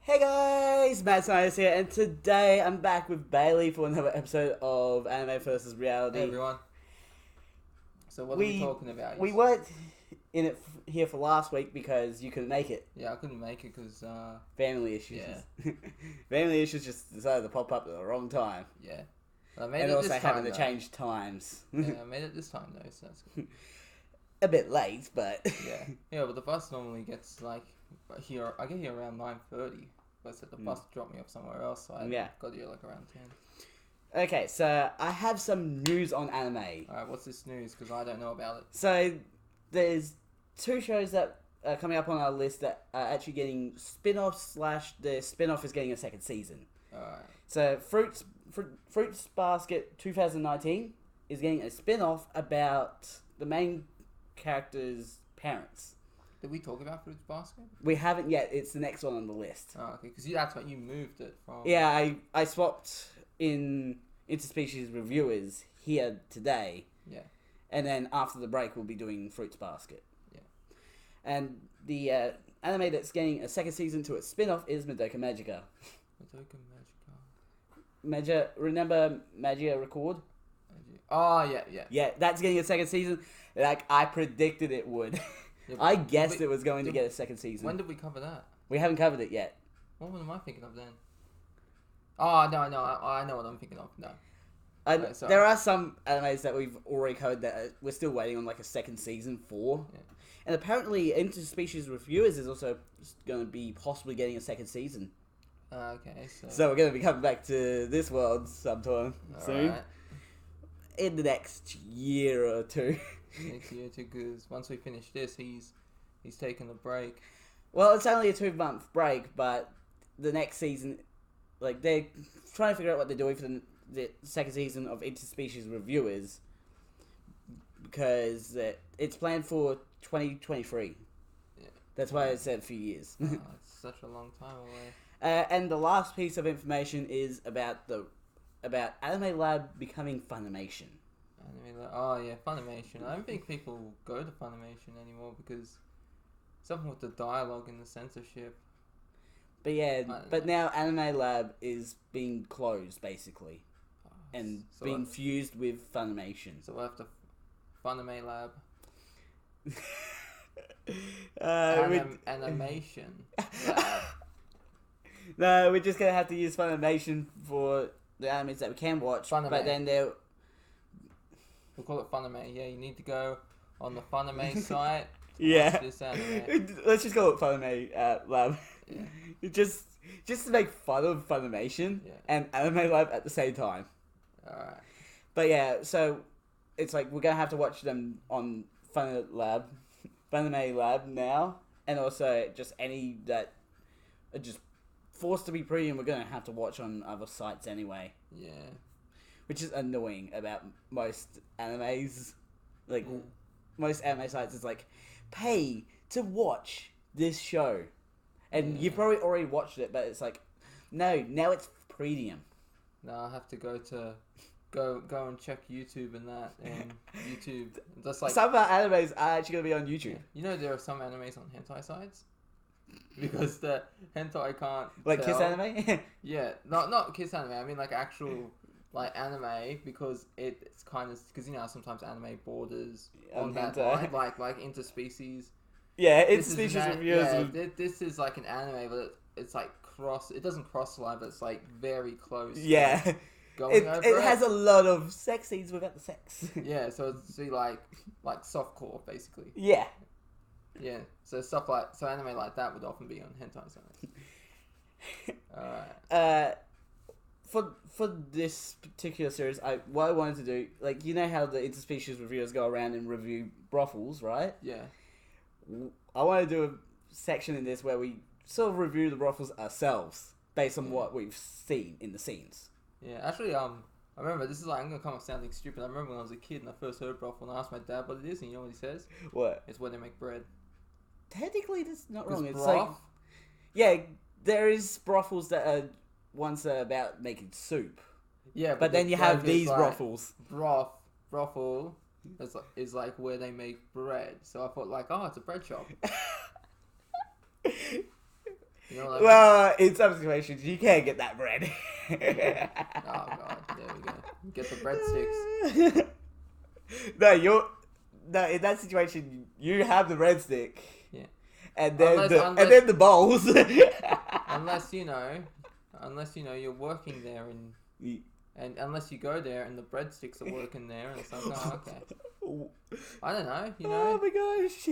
Hey guys, Matt Snyder here, and today I'm back with Bailey for another episode of Anime vs. Reality. Hey everyone. So what are we talking about? We weren't in it here for last week because you couldn't make it. Yeah, I couldn't make it because Family issues. Yeah. Family issues just decided to pop up at the wrong time. yeah. But I made And it also this having time, to though. change times. Yeah, I made it this time though, so that's good. A bit late, but Yeah. Yeah, but the bus normally gets like here. I get here around 9:30, but said the bus dropped me off somewhere else, so I got here like around 10. Okay, so I have some news on anime. Alright, what's this news? Because I don't know about it. So there's two shows that are coming up on our list that are actually getting spin-offs / the spin-off is getting a second season. Alright. So Fruits Basket 2019 is getting a spin-off about the main character's parents. Did we talk about Fruits Basket? We haven't yet. It's the next one on the list. Oh, okay. Because that's what you moved it from. Yeah, I swapped in Interspecies reviewers here today. Yeah. And then after the break, we'll be doing Fruits Basket. Yeah. And the anime that's getting a second season to its spin-off is Madoka Magica. Remember Magia Record? Oh, yeah. Yeah, that's getting a second season. Like, I predicted it would. Yeah, I guessed it was going to get a second season. When did we cover that? We haven't covered it yet. What am I thinking of then? Oh, no, I know what I'm thinking of. No. There are some animes that we've already covered that we're still waiting on like a second season for. Yeah. And apparently Interspecies Reviewers is also going to be possibly getting a second season. Okay, So we're going to be coming back to this world sometime soon. Right. In the next year or two. Next year too, because once we finish this, he's taking a break. Well, it's only a 2-month break, but the next season, like, they're trying to figure out what they're doing for the second season of Interspecies Reviewers, because it's planned for 2023. Yeah. That's why it said a few years. It's such a long time away. And the last piece of information is about Anime Lab becoming Funimation. Oh yeah, Funimation. I don't think people go to Funimation anymore because something with the dialogue and the censorship. But yeah, now Anime Lab is being closed basically, and being fused with Funimation. So we'll have to Funimation Lab. Animation. Lab. No, we're just gonna have to use Funimation for the animes that we can watch. Funimation. But then they'll. We'll call it Funimation. Yeah, you need to go on the Funimation site. Yeah. Watch this anime. Let's just call it Funimation Lab. Yeah. just to make fun of Funimation and Anime Lab at the same time. Alright. But yeah, so it's like we're gonna have to watch them on Funimation Lab now, and also just any that are just forced to be premium, we're gonna have to watch on other sites anyway. Yeah. Which is annoying about most animes. Like, most anime sites is like, pay to watch this show. And you've probably already watched it, but it's like, no, now it's premium. Now I have to go and check YouTube and that, and YouTube. That's like some of our animes are actually going to be on YouTube. You know there are some animes on hentai sites? Because the hentai can't Like tell. Kiss Anime? Yeah, not Kiss Anime, I mean like actual... like anime, because it's kind of, because you know sometimes anime borders on that line, like Interspecies. Yeah, Interspecies Reviewers. Yeah, this is like an anime, but it's like it doesn't cross the line, but it's like very close. Yeah, it has a lot of sex scenes without the sex. Yeah, so it's like softcore basically. Yeah. Yeah, so anime like that would often be on hentai sites. Alright. For this particular series, what I wanted to do, like, you know how the Interspecies reviewers go around and review brothels, right? Yeah. I want to do a section in this where we sort of review the brothels ourselves, based on what we've seen in the scenes. Yeah, actually, I remember, this is like, I'm going to come off sounding stupid. I remember when I was a kid and I first heard brothel and I asked my dad what it is, and you know what he says? What? It's where they make bread. Technically, that's not wrong. It's broth? like, yeah, there is brothels that are ones that are about making soup. Yeah, but then you have these like, brothels. Brothel is like where they make bread. So I thought like, oh, it's a bread shop. You know what I Well, in some situations, you can't get that bread. mean? Oh god, there we go. Get the breadsticks. No, in that situation, you have the breadstick. Yeah. And then Unless- and then the bowls. Unless you know you're working there and unless you go there and the breadsticks are working there and it's like, oh, okay. I don't know, you know. Oh my gosh.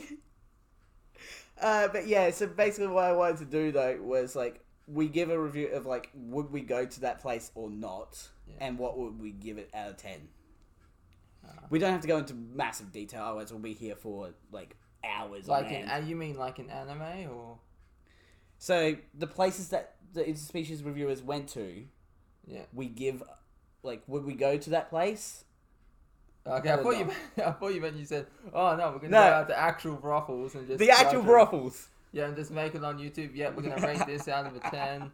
But yeah, so basically what I wanted to do though was like we give a review of like would we go to that place or not, and what would we give it out of 10. We don't have to go into massive detail, otherwise we'll be here for like hours. Like you mean like an anime or? So the places that the Interspecies reviewers went to, we give like would we go to that place? Okay, I thought you meant you said, oh no, we're gonna No. go out to actual brothels and just The actual brothels. Yeah, and just make it on YouTube. Yeah, we're gonna rate this out of a 10.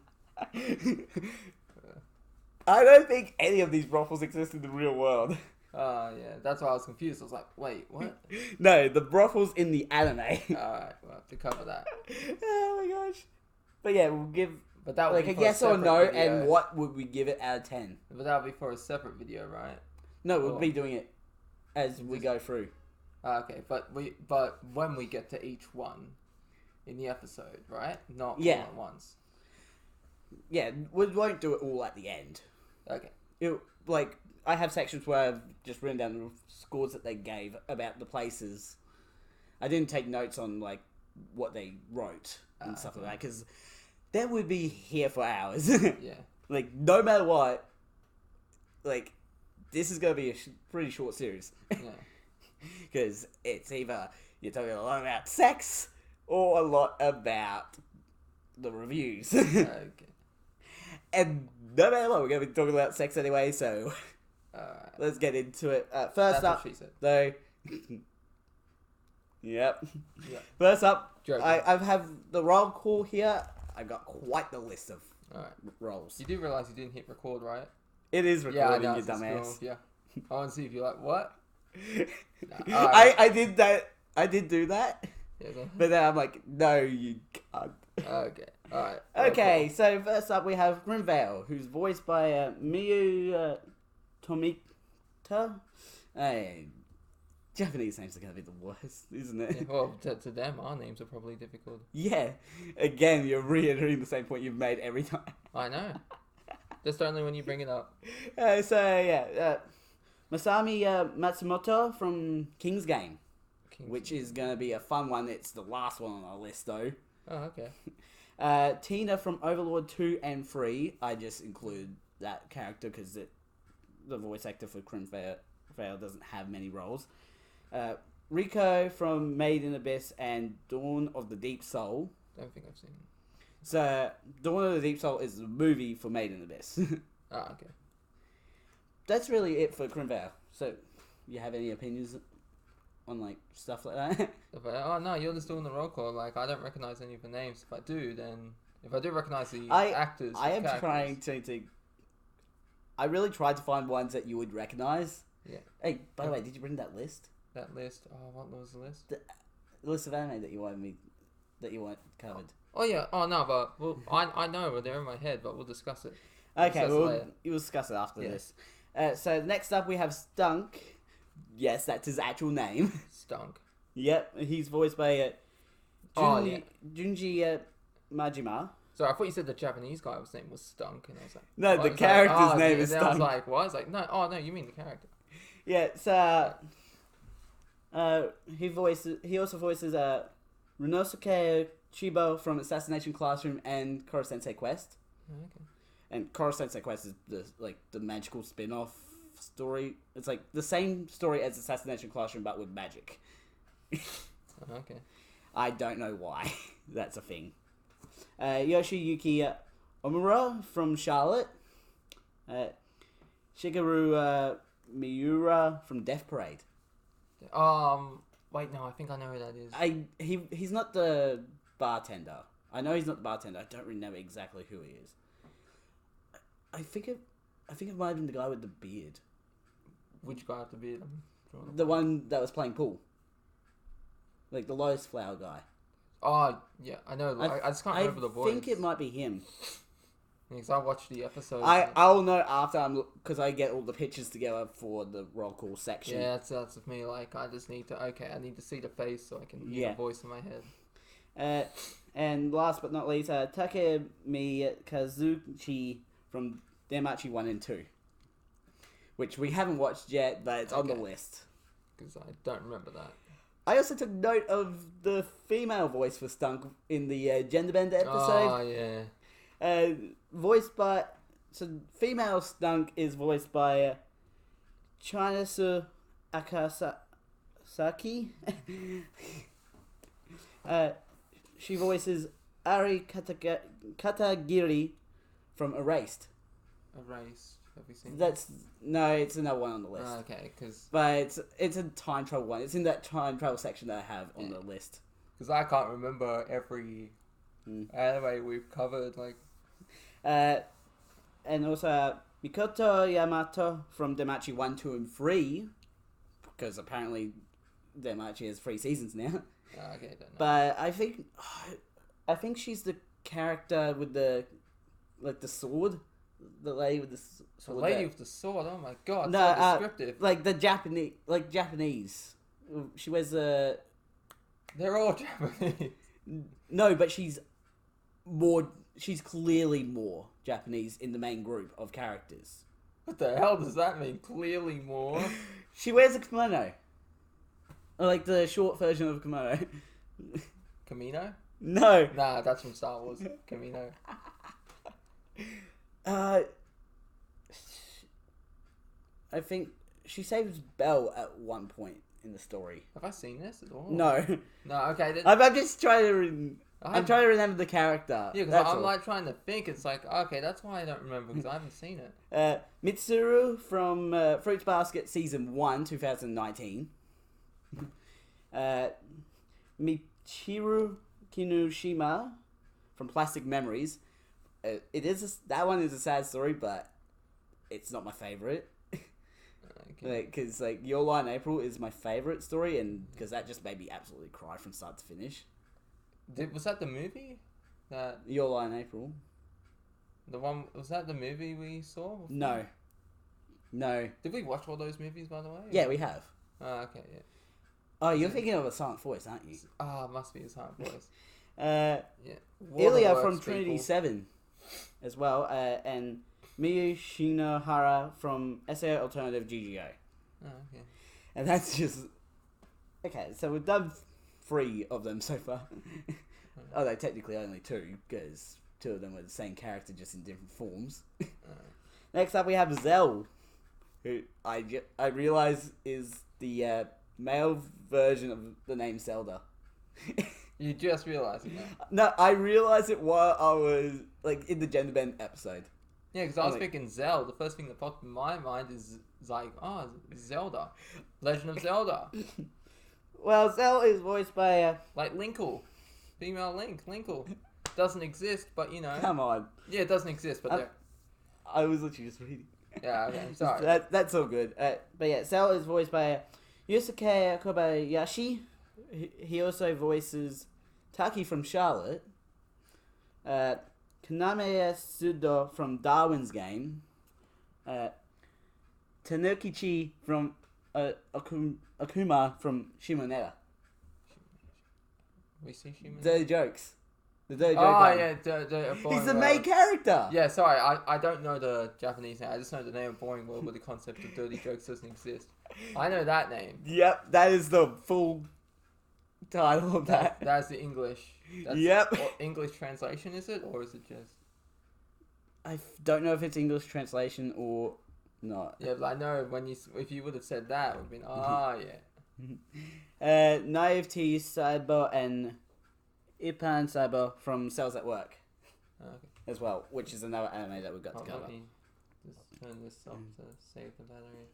I don't think any of these brothels exist in the real world. Oh yeah, that's why I was confused. I was like, wait, what? No, the brothels in the anime. Alright, we'll have to cover that. Oh my gosh. But yeah, we'll give But that would like be a for yes or separate no, video. and what would we give it out of 10? But that would be for a separate video, right? No, we'll be doing it as we go through. Okay, but when we get to each one in the episode, right? Not all at once. Yeah, we won't do it all at the end. Okay. Like, I have sections where I've just written down the scores that they gave about the places. I didn't take notes on, like, what they wrote and stuff like that, because that would be here for hours. Yeah. Like, no matter what, like, this is going to be a pretty short series. Yeah. Because it's either you're talking a lot about sex or a lot about the reviews. Okay. And no matter what, we're going to be talking about sex anyway, so let's get into it. First That's up, what she said. though... Yep. Yeah. First up, Joking. I have the roll call here. I've got quite the list of Alright. rolls. You do realise you didn't hit record, right? It is recording, yeah, you it's just dumbass. cool. Yeah. I want to see if you're like, what? Nah, alright. I did that. I did do that. Yeah, go. But then I'm like, no, you can't. Okay. Alright. Okay, so first up we have Grimvale, who's voiced by Miyu Tomita. Japanese names are going to be the worst, isn't it? Yeah, well, to them, our names are probably difficult. Yeah. Again, you're reiterating the same point you've made every time. I know. Just only when you bring it up. Masami Matsumoto from King's Game, which is going to be a fun one. It's the last one on our list, though. Oh, okay. Tina from Overlord 2 and 3. I just include that character because the voice actor for Grimvale doesn't have many roles. Rico from Made in Abyss and Dawn of the Deep Soul. Don't think I've seen it. So, Dawn of the Deep Soul is the movie for Made in Abyss. Ah, okay. That's really it for Grimvale. So, you have any opinions on, like, stuff like that? Oh, no, you're just doing the roll call. Like, I don't recognize any of the names. If I do, then... If I do recognize the actors... I am trying to... I really tried to find ones that you would recognize. Yeah. Hey, by the way, did you bring that list? That list... Oh, what was the list? The list of anime that you want covered. Oh, yeah. Oh, no, but... Well, I know they're in my head, but we'll discuss it. Okay, later. We'll discuss it after Yeah. this. So next up we have Stunk. Yes, that's his actual name. Stunk. Yep, he's voiced by Junji Majima. So I thought you said the Japanese guy's name was Stunk, and I was like... No, the character's name is Stunk. I was Stunk. like, what? I was like, no, oh, no, you mean the character. Yeah, he also voices Runosuke Chibo from Assassination Classroom and Koro Sensei Quest. Oh, okay. And Koro Sensei Quest is the magical spin-off story. It's like the same story as Assassination Classroom, but with magic. Oh, okay. I don't know why. That's a thing. Yoshiyuki Omura from Charlotte. Shigeru Miura from Death Parade. Wait, no, I think I know who that is. He's not the bartender. I know he's not the bartender. I don't remember exactly who he is. I think it might have been the guy with the beard. Which guy with the beard? The one that was playing pool. Like the Lotus Flower guy. Oh, yeah, I know. I just can't remember the voice. I think it might be him. Because I watched the episode. I'll know after because I get all the pictures together for the roll call section. Yeah, that's with me. Like, I just need to... Okay, I need to see the face so I can hear the voice in my head. And last but not least, Takemi Kazuchi from Demachi 1 and 2. Which we haven't watched yet, but it's on the list. Because I don't remember that. I also took note of the female voice for Stunk in the gender bend episode. Oh, yeah. Voiced by... So, female Stunk is voiced by Chinasu Akasaki. She voices Ari Katagiri from Erased. Erased. Have we seen No, it's another one on the list. Oh, okay, because... But it's a time travel one. It's in that time travel section that I have on the list. Because I can't remember every anime we've covered, like... And also Mikoto Yamato from Demachi 1, 2, and 3. Because apparently Demachi has 3 seasons now. Oh, okay, don't know. But I think she's the character with the sword. The lady with the sword. The lady with the sword. Oh my god, no, so descriptive. Like the Japanese. She wears a. They're all Japanese. No, but she's more. She's clearly more Japanese in the main group of characters. What the hell does that mean? Clearly more. She wears a kimono. Like the short version of a kimono. Camino? No. Nah, that's from Star Wars. Camino. I think she saves Belle at one point in the story. Have I seen this at all? No. No, okay. I'm just trying to... I'm trying to remember the character. Yeah, because I'm like trying to think. It's like, okay, that's why I don't remember, because I haven't seen it. Mitsuru from Fruits Basket Season 1, 2019. Michiru Kinushima from Plastic Memories. That one is a sad story, but it's not my favorite. Because Your Lie in April is my favorite story, and because that just made me absolutely cry from start to finish. Was that the movie? Your Lie in April. The one, was that the movie we saw? No. Did we watch all those movies, by the way? Yeah, we have. Oh, okay, yeah. Oh, you're thinking of A Silent Voice, aren't you? Ah, must be A Silent Voice. Yeah. Ilya from Trinity 7 as well, and Miyu Shinohara from SAO Alternative GGO. Oh, okay. And that's just... Okay, so we've done 3 of them so far. Although technically only 2, because 2 of them were the same character, just in different forms. Next up we have Zell, who I realise is the male version of the name Zelda. You just realised it now? No, I realised it while I was in the gender bend episode. Yeah, because I was thinking Zelda. The first thing that popped in my mind is Zelda. Legend of Zelda. Well, Zell is voiced by... like Linkle. Female Linkle. Doesn't exist, but you know. Come on. Yeah, it doesn't exist, but I was literally just reading. Yeah, okay, I'm sorry. That's all good. But yeah, Zell is voiced by Yusuke Kobayashi. He also voices Taki from Charlotte. Kaname Sudo from Darwin's Game. Tanukichi from Akuma from Shimoneta. We see Shimoneta? Dirty Jokes. The Dirty Joke one. Yeah. He's the main character. Yeah, sorry, I don't know the Japanese name. I just know the name of Boring World where the concept of dirty jokes doesn't exist. I know that name. Yep, that is the full title of that. That's the English. Yep. English translation, is it? Or is it just... I don't know if it's English translation or not. Yeah, but I know if you would have said that, it would have been, yeah. Naivety Cyber and Ipan Cyber from Cells at Work. Okay. As well, which is another anime that we've got to cover. Let me just turn this off to save the battery.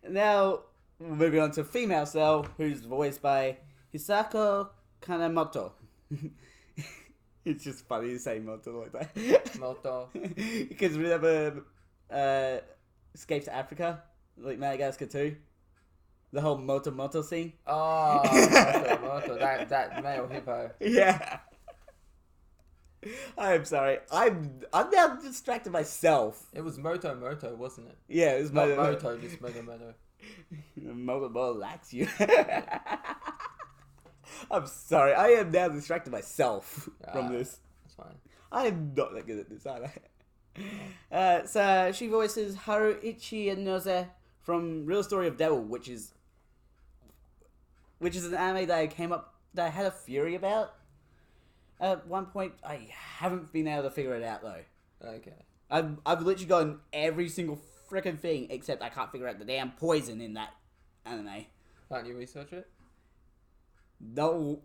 Now, moving on to female Cell, who's voiced by Hisako Kanemoto. It's just funny to say Moto like that. Moto. Because remember Escape to Africa? Like Madagascar 2? The whole Moto scene? Oh, Moto, that male hippo. Yeah. I'm sorry. I'm now distracted myself. It was Moto, wasn't it? Yeah, it was Not Moto. Moto, just Moto. Moto likes you. I'm sorry. I am now distracted myself from this. That's fine. I am not that good at this, am I? So she voices Haruichi Noze from Real Story of Devil, which is an anime that I had a theory about. At one point, I haven't been able to figure it out though. Okay. I've literally gotten every single freaking thing except I can't figure out the damn poison in that anime. Can't you research it? No,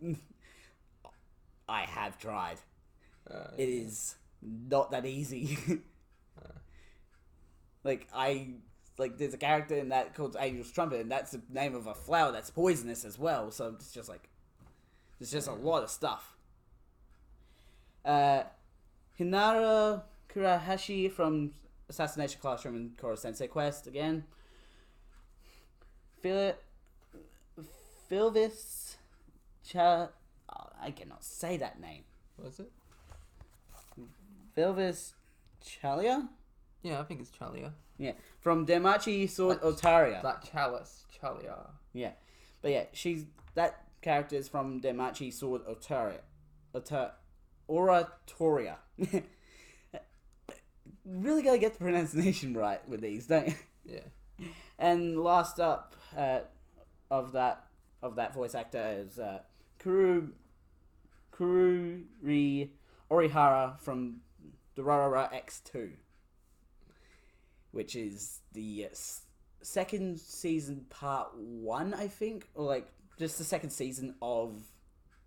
I have tried. It is not that easy. There's a character in that called Angel's Trumpet, and that's the name of a flower that's poisonous as well. So it's just like, there's just a lot of stuff. Hinara Kurahashi from Assassination Classroom and Koro Sensei Quest again. Philvis I cannot say that name. What is it? Philvis Chalia? Yeah, I think it's Chalia. Yeah. From Demachi Sword Otaria. That Chalice. Chalia. Yeah. But yeah, that character is from Demachi Sword Oratoria. Really gotta get the pronunciation right with these, don't you? Yeah. And last up of that voice actor is Kururi Orihara from Durarara X2, which is the second season part 1, I think, or like just the second season of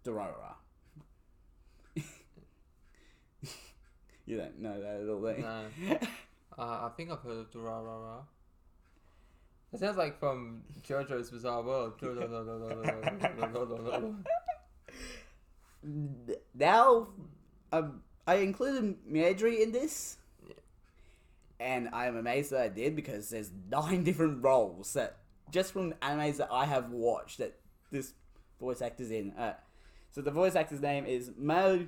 Durarara. You don't know that at all, do you? No. I think I've heard of Durarara. It sounds like from JoJo's Bizarre World. Now, I included Miedri in this, and I am amazed that I did because there's 9 different roles that just from animes that I have watched that this voice actor's in. So the voice actor's name is Maya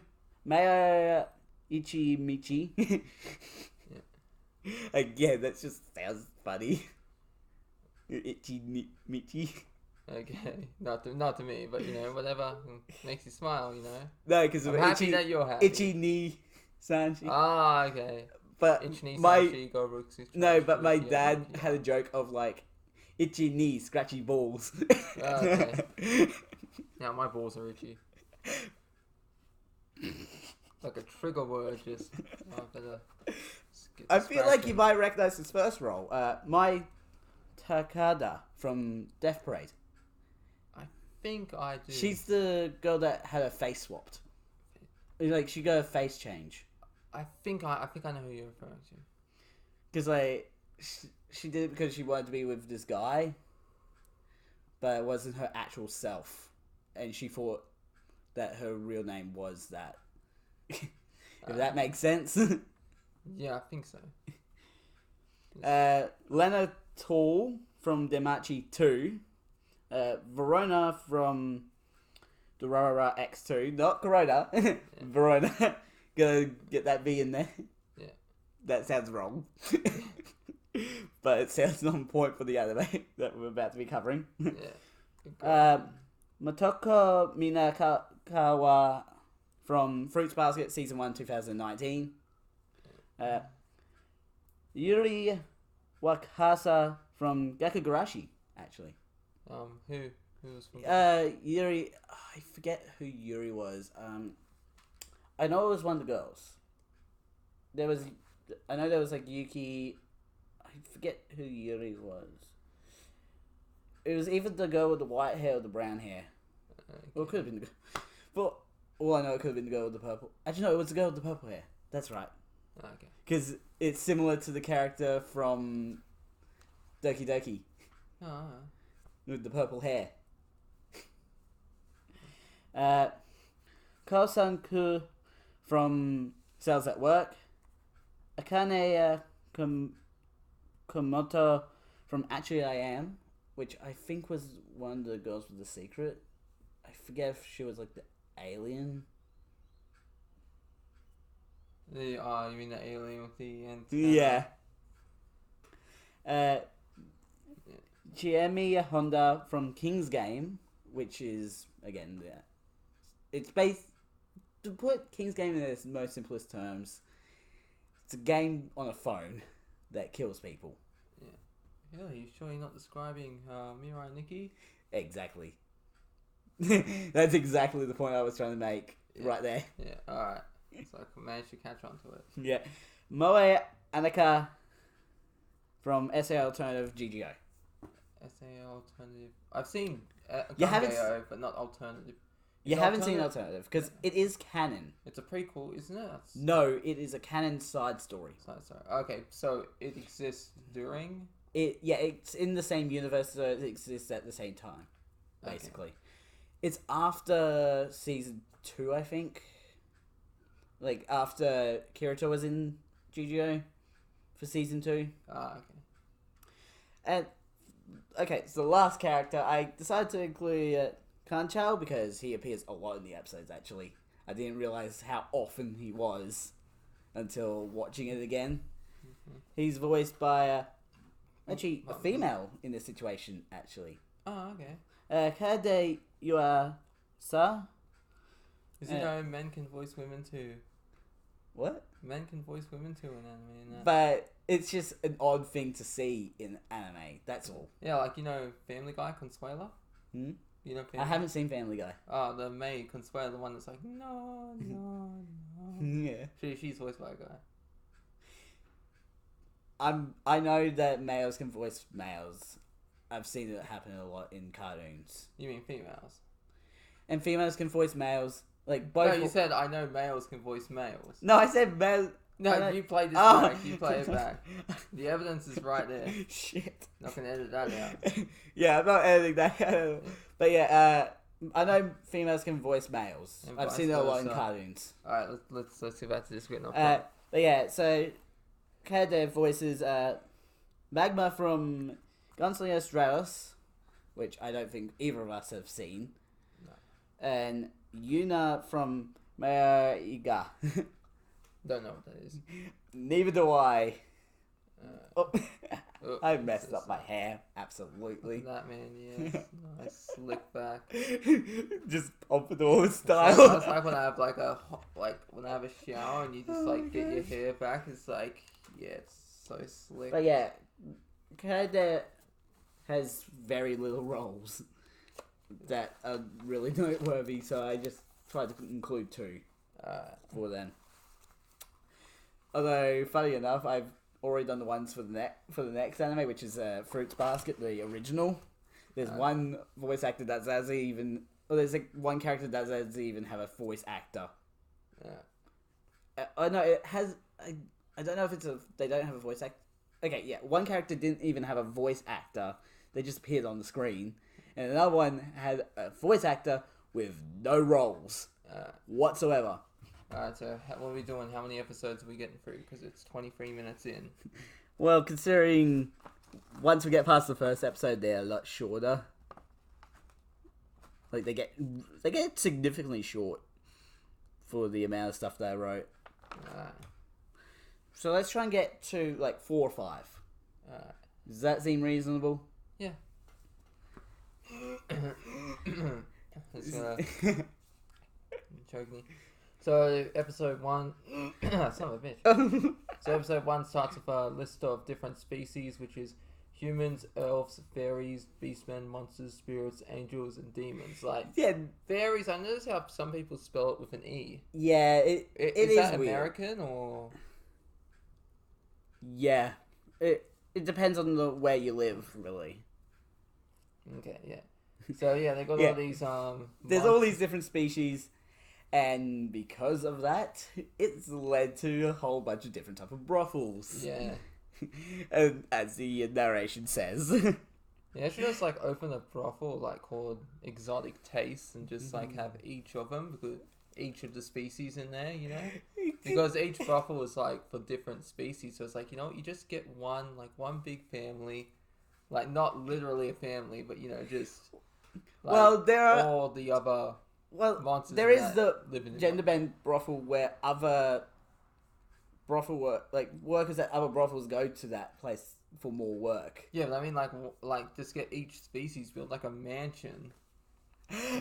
Ichimichi. Again, that just sounds funny. Ichimichi. Okay, not to me, but whatever makes you smile, No, because I'm happy that you're happy. Ichi ni Sanchi. Ah, okay. But Ichi-ni my Sanchi, Goruxu, no, but my yeah, dad yeah. had a joke of like itchy knee, scratchy balls. Okay. Now my balls are itchy. Like a trigger word, just. I feel like you might recognize his first role. Mai Takada from Death Parade. I think I do. She's the girl that had her face swapped. Like she got a face change. I think I know who you're referring to. Because like she did it because she wanted to be with this guy, but it wasn't her actual self, and she thought that her real name was that. If that makes sense. Yeah, I think so. Lena Tall from Demachi 2. Verona from Durarara X2. Not Corona. Yeah. Verona. Gotta get that V in there. Yeah. That sounds wrong. But it sounds on point for the anime that we're about to be covering. Yeah. Motoko Minakawa from Fruits Basket Season 1 2019. Yuri Wakasa from Gakugarashi, actually. Who was from Yuri, I forget who Yuri was. I know it was one of the girls. I know there was like Yuki. I forget who Yuri was. It was either the girl with the white hair or the brown hair. Okay. Or it could have been the girl. But all I know, it could have been the girl with the purple. Actually, no, it was the girl with the purple hair. That's right. Okay. Because it's similar to the character from Doki Doki Oh. with the purple hair. Kosanku from Cells at Work. Akane Komoto from Actually I Am, which I think was one of the girls with the secret. I forget if she was like the alien. You mean the alien with the antenna? Yeah. Chiemi Honda from King's Game, which is again, it's based to put King's Game in its most simplest terms. It's a game on a phone that kills people. Yeah. Yeah, you sure you're not describing Mirai Nikki? Exactly. That's exactly the point I was trying to make right there. Yeah, alright. So I managed to catch on to it. Yeah. Moe Anaka from SA Alternative GGO. SA Alternative. I've seen You haven't Gangeo, but not Alternative. You haven't seen Alternative because it is canon. It's a prequel, isn't it? No, it is a canon side story. Sorry. Okay, so it exists during. It's in the same universe, so it exists at the same time. Basically, it's after season 2, I think. Like after Kirito was in GGO for season 2. Okay. And okay, so the last character I decided to include. Kanchao, because he appears a lot in the episodes, actually. I didn't realize how often he was until watching it again. Mm-hmm. He's voiced by, actually, a female in this situation, actually. Oh, okay. Kade Yuasa. Is it know men can voice women too? What? Men can voice women too in anime. And but it's just an odd thing to see in anime, that's all. Yeah, like, Family Guy, Consuela? Hmm? Family I haven't seen Family Guy. Oh, the May Consuela, the one that's like, no. Yeah. She's voiced by a guy. I know that males can voice males. I've seen it happen a lot in cartoons. You mean females? And females can voice males. Like both. No, you said I know males can voice males. No, I said male. No, you played this back. You play it back. The evidence is right there. Shit. Not gonna edit that out. Yeah, I'm not editing that. But yeah, I know females can voice males. And I've seen it a lot in cartoons. Alright, let's get back to this written But yeah, so Kade voices Magma from Gunslinger Stratos, which I don't think either of us have seen. No. And Yuna from Maiga. Don't know what that is. Neither do I. I messed up my hair, absolutely. That man, yes. Nice slick back. Just pompadour style. It's like when I have when I have a shower and you just get your hair back. It's like, yeah, it's so slick. But yeah, Kade has very little roles that are really noteworthy, so I just tried to include 2 for them. Although, funny enough, I've already done the ones for the next anime, which is Fruits Basket, the original. There's one voice actor that doesn't even... Well, there's one character that doesn't even have a voice actor. Yeah. I know it has... I don't know if it's they don't have a voice actor. Okay, yeah. One character didn't even have a voice actor. They just appeared on the screen. And another one had a voice actor with no roles whatsoever. Alright, so what are we doing? How many episodes are we getting through? Because it's 23 minutes in. Well, considering once we get past the first episode, they're a lot shorter. Like, they get significantly short for the amount of stuff that I wrote. So let's try and get to, 4 or 5. Does that seem reasonable? Yeah. It's gonna choke me. So episode 1, son of a bitch. So episode 1 starts with a list of different species, which is humans, elves, fairies, beastmen, monsters, spirits, angels, and demons. Fairies. I notice how some people spell it with an E. Yeah, it is that weird. American or? Yeah, it depends on where you live, really. Okay, yeah. So yeah, they got all these There's all these different species. And because of that, it's led to a whole bunch of different type of brothels. Yeah. And as the narration says. Yeah, I should just open a brothel called Exotic Tastes and just have each of them, because each of the species in there, because each brothel is for different species. So it's you just get one big family, not literally a family, but just Like, Well, there are all the other monsters. there is that the live in gender bend brothel where other workers at other brothels go to that place for more work. Yeah, but I mean, like just get each species build like a mansion.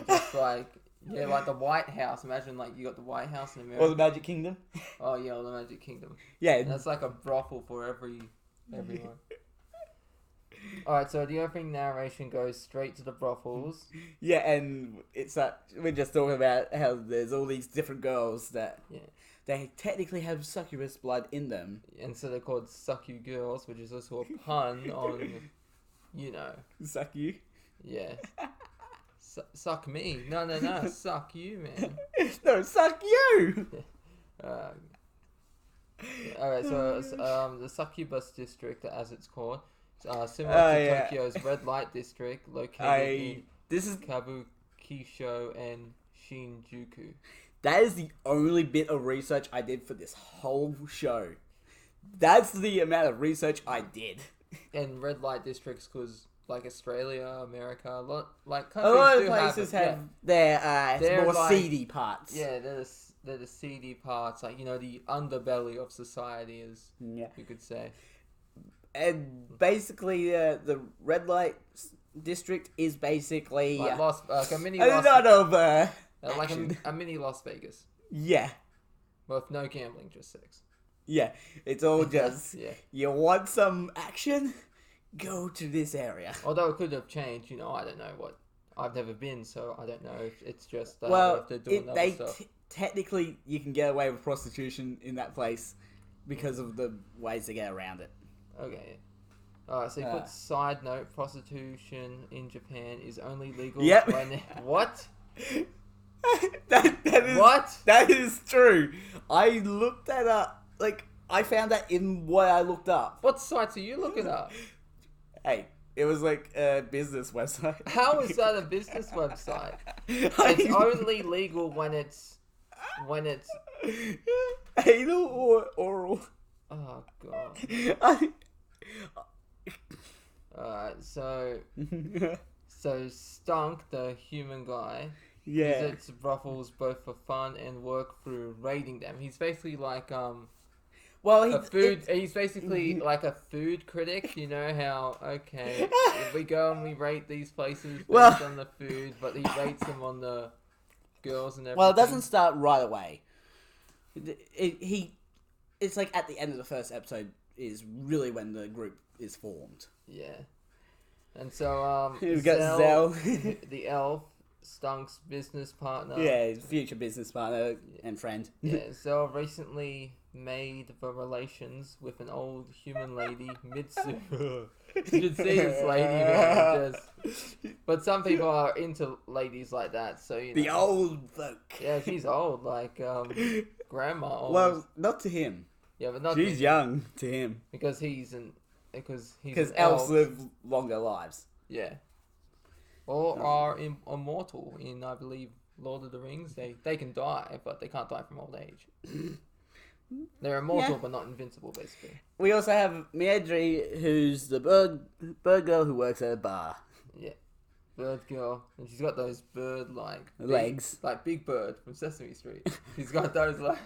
Just like like the White House. Imagine like you got the White House in America. Or the Magic Kingdom. Oh yeah, or the Magic Kingdom. Yeah. And that's like a brothel for everyone. Alright, so the opening narration goes straight to the brothels. Yeah, and it's we're just talking about how there's all these different girls that they technically have succubus blood in them. And so they're called suck you girls, which is also a pun on, Suck you? Yeah. Suck me. No, suck you, man. No, suck you! Alright, so the succubus district, as it's called, similar to Tokyo's red light district, located in Kabukicho and Shinjuku. That is the only bit of research I did for this whole show. That's the amount of research I did. And red light districts, because like Australia, America, a lot of places have their more like, seedy parts. Yeah, they're the seedy parts, like the underbelly of society, as you could say. And basically, the red light district is basically like a mini a lot of like a mini Las Vegas. Yeah. With no gambling, just sex. Yeah, it's all just you want some action, go to this area. Although it could have changed, I don't know what. I've never been, so I don't know if it's just if they're doing other stuff. Technically, you can get away with prostitution in that place because of the ways to get around it. Okay. So you put side note: prostitution in Japan is only legal when what? that is what? That is true. I looked that up. Like I found that in what I looked up. What sites are you looking up? Hey, it was like a business website. How is that a business website? It's only legal when it's anal or oral. Oh god. Alright, so Stunk, the human guy, visits brothels both for fun and work through raiding them. He's basically like he's basically like a food critic. You know how we go and we rate these places based on the food, but he rates them on the girls and everything. Well, it doesn't start right away. It's like at the end of the first episode is really when the group is formed. Yeah. And so we've got Zell, the elf, Stunk's business partner. Yeah, his future business partner and friend. Yeah, Zell recently made the relations with an old human lady, Mitsu. You should see this lady, man. But some people are into ladies like that, so the old folk. Yeah, she's old, like grandma. Old. Well, not to him. Yeah, but not. She's young to him because he's an elf. Elves live longer lives. Yeah. Or are immortal in, I believe, Lord of the Rings. They can die, but they can't die from old age. They're immortal, but not invincible, basically. We also have Miedri, who's the bird girl who works at a bar. Yeah. Bird girl. And she's got those bird-like... legs. Like Big Bird from Sesame Street. She's got those legs.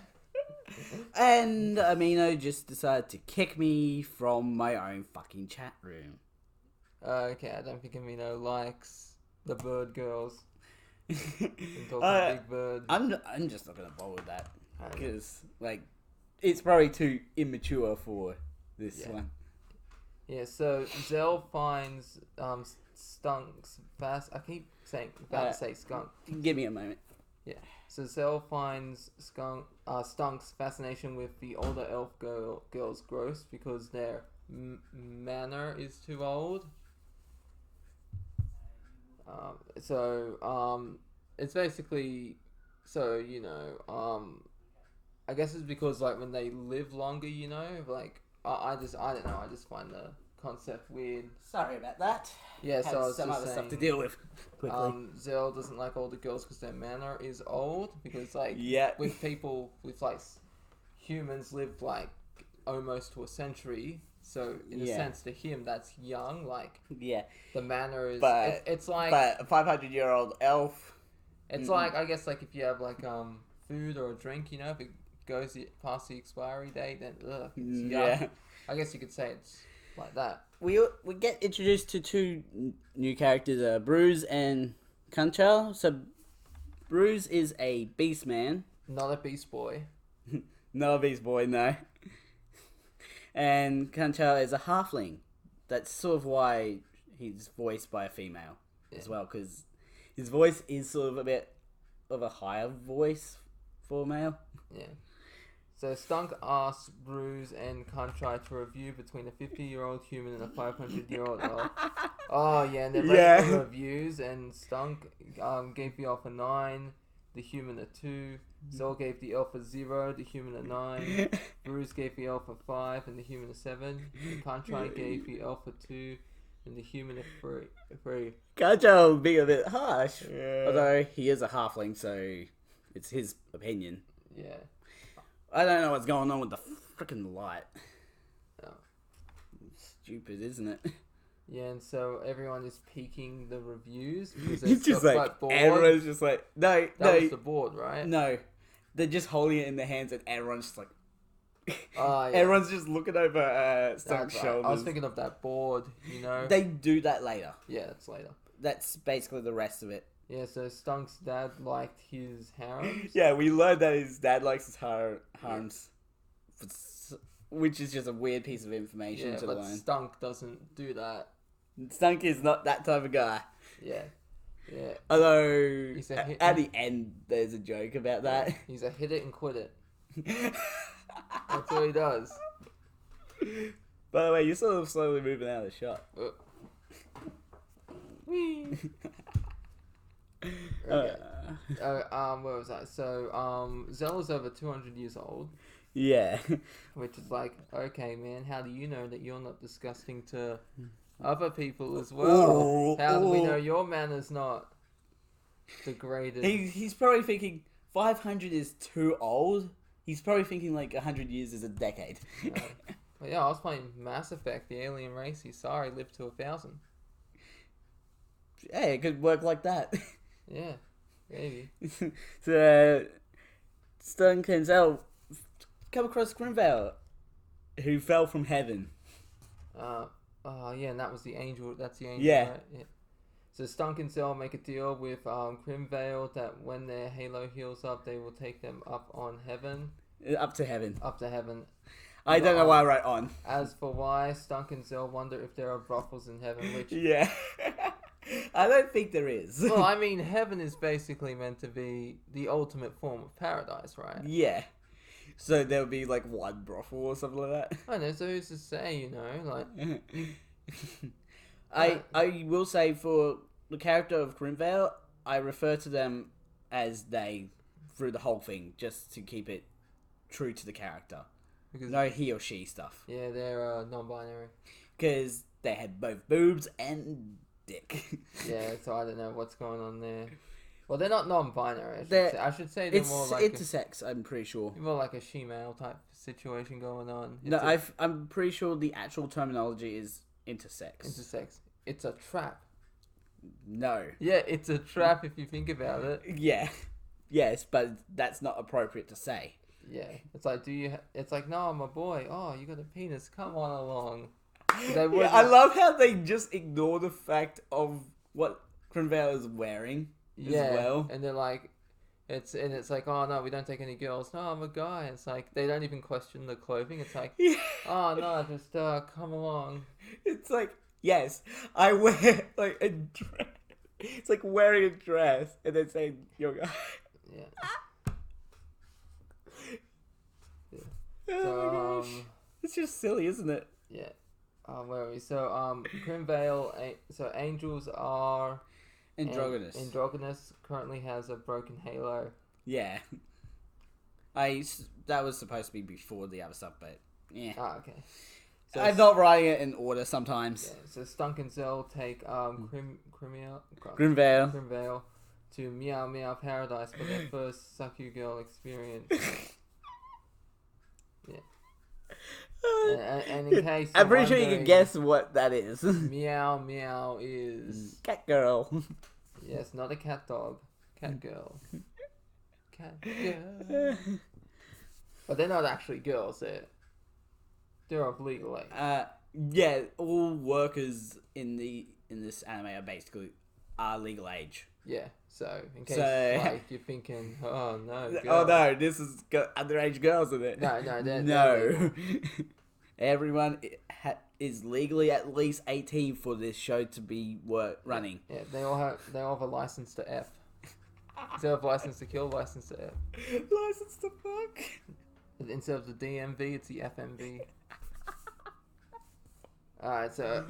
And Amino just decided to kick me from my own fucking chat room. Okay, I don't think Amino likes the bird girls. Big Bird. I'm just not gonna bother with that because it's probably too immature for this one. Yeah. So Zell finds Stunk's fast. I keep about to say skunk. Give me a moment. Yeah. So Zell finds Stunk's fascination with the older elf girls gross because their manner is too old. It's basically, I guess it's because when they live longer, I don't know, I just find the concept weird. Sorry about that. Yeah, so I was some just other saying, stuff to deal with quickly. Zell doesn't like older girls because their manner is old, because with people, with humans live almost to a century, So in a Yeah. sense, to him, that's young. Like Yeah, the manner is. But- It's like but a 500-year-old elf. it's like I guess like if you have like food or a drink, you know, if it goes past the expiry date, then it's yuck. Yeah. I guess you could say it's like that. We get introduced to two new characters, Bruce and Kanchal. So Bruce is a beast man. Not a beast boy. No beast boy, no. And Kanchal is a halfling. That's sort of why he's voiced by a female as well, because his voice is sort of a bit of a higher voice for a male. Yeah. So Stunk asks Bruce and Contrite to review between a 50-year-old human and a 500-year-old elf. Oh yeah, and they're rating the reviews, and Stunk gave the elf a 9, the human a 2. Zol gave the elf a 0, the human a 9. Bruce gave the elf a 5 and the human a 7. And Contrite gave the elf a 2 and the human a 3. Kanchal being a bit harsh, Yeah. although he is a halfling, so it's his opinion. Yeah. I don't know what's going on with the freaking light. Oh. Stupid, isn't it? Yeah, and so everyone is peeking the reviews because It's they're just still like quite bored. everyone's just like That was the board, right? no. They're just holding it in their hands, and everyone's just like Oh, yeah. everyone's just looking over Stunk's That's right. shoulders. I was thinking of that board, you know. They do that later. Yeah, that's later. That's basically the rest of it. Yeah, so Stunk's dad liked his harems. Yeah, we learned that his dad likes his harems, which is just a weird piece of information Yeah, to but learn. Stunk doesn't do that. Stunk is not that type of guy. Yeah. Yeah. Although, He's a hit- at the end, there's a joke about that. He's a hit it and quit it. That's what he does. By the way, you're sort of slowly moving out of the shot. Whee! Okay. Where was I? So, Zella's over 200 years old. Yeah. Which is like, okay, man, how do you know that you're not disgusting to other people as well? How do we know your manner's not degraded? He's probably thinking 500 is too old. He's probably thinking like 100 years is a decade. Well, yeah, I was playing Mass Effect, the alien race. He sorry lived to 1,000. Hey, it could work like that. Yeah, maybe. So, Stone Kenzel come across Grimvale, who fell from heaven. Yeah, and that was the angel. That's the angel, Yeah. right? Yeah. So Stunk and Cell make a deal with Grimvale that when their halo heals up, they will take them up on heaven. Up to heaven. Up to heaven. I don't know why I wrote on. As for why, Stunk and Zell wonder if there are brothels in heaven, which... Yeah. I don't think there is. Well, I mean, heaven is basically meant to be the ultimate form of paradise, right? Yeah. So there would be like one brothel or something like that. I know, so who's to say, you know, like... I will say for the character of Grimvale, I refer to them as they through the whole thing, just to keep it true to the character. Because, No he or she stuff. yeah, they're non-binary. Because they had both boobs and dick. Yeah, so I don't know what's going on there. Well, they're not non-binary. I should say they're It's more like intersex, I'm pretty sure. more like a she-male type situation going on. No, I'm pretty sure the actual terminology is intersex. Intersex. It's a trap. No. Yeah, it's a trap if you think about it. Yeah. Yes, but that's not appropriate to say. Yeah, it's like, it's like, no, I'm a boy. Oh, you got a penis. Come on along. Yeah, I love how they just ignore the fact of what Grimvale is wearing as well. And they're like, it's like, oh no, we don't take any girls. No, I'm a guy. It's like they don't even question the clothing. It's like, Yeah. oh no, just come along. It's like, yes, I wear like a dress. It's like wearing a dress and then saying you're a guy. Yeah. Oh So, my gosh. It's just silly, isn't it? Yeah. Where are we? So, Grimvale, so angels are... Androgynous. Androgynous currently has a broken halo. Yeah. That was supposed to be before the other stuff, but yeah. Ah, okay. So I'm not writing it in order sometimes. Yeah, so Stunk and Zell take Grimvale. Grimvale to Meow Meow Paradise for their first Suck You Girl experience. Yeah. And in case I'm you're pretty sure you can wondering, guess what that is. Meow Meow is Cat girl. yes, not a cat dog, cat girl, cat girl. But they're not actually girls. They're of legal age. Yeah, all workers in this anime are legal age. Yeah. So in case like you're thinking, oh no, girls. Oh no, this is underage girls in it. No, they're no. Everyone is legally at least 18 for this show to be running. Yeah, they all have a license to F. Instead of license to kill, license to F. License to fuck. Instead of the DMV, it's the FMV. Alright, so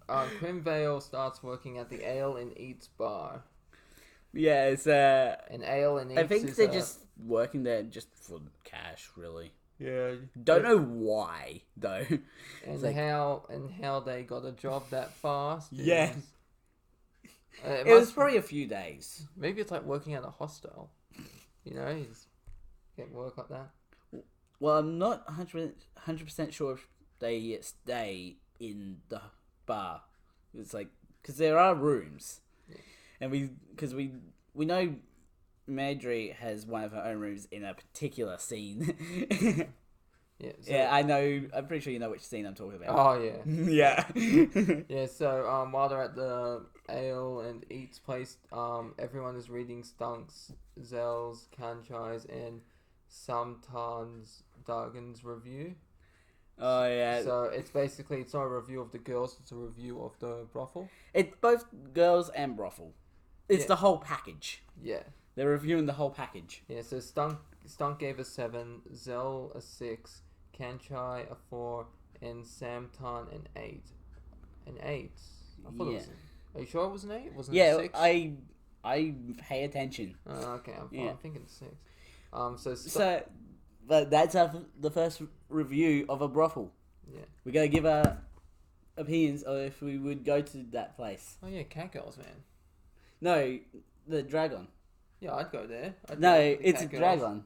Quimvale starts working at the Ale and Eats bar. Yeah, it's An Ale and Eats. I think they're just working there just for cash, really. Yeah. Don't know why though. And like, how they got a job that fast. Yeah. It was probably a few days. Maybe it's like working at a hostel. You know, you just get work like that. Well, I'm not 100% sure if they stay in the bar. It's like, because there are rooms. Yeah. And we know Madry has one of her own rooms in a particular scene. Yeah, yeah, I know. I'm pretty sure you know which scene I'm talking about. Oh yeah. Yeah. Yeah. So while they're at the Ale and Eats place, everyone is reading Stunk's, Zell's, Kanchai's, and sometimes Dargan's review. Oh yeah. So it's not a review of the girls; it's a review of the brothel. It's both girls and brothel. It's the whole package. Yeah. They're reviewing the whole package. Yeah. So Stunk gave a 7, Zell a 6, Kanchai a 4, and Samtan an 8. An 8. I thought it was. Are you sure it was an 8? Wasn't it 6? I pay attention. Oh, okay. I'm thinking 6. But that's the first review of a brothel. Yeah. We're gonna give our opinions of if we would go to that place. Oh yeah, cat girls, man. No, the dragon. Yeah, I'd go there. It's a dragon.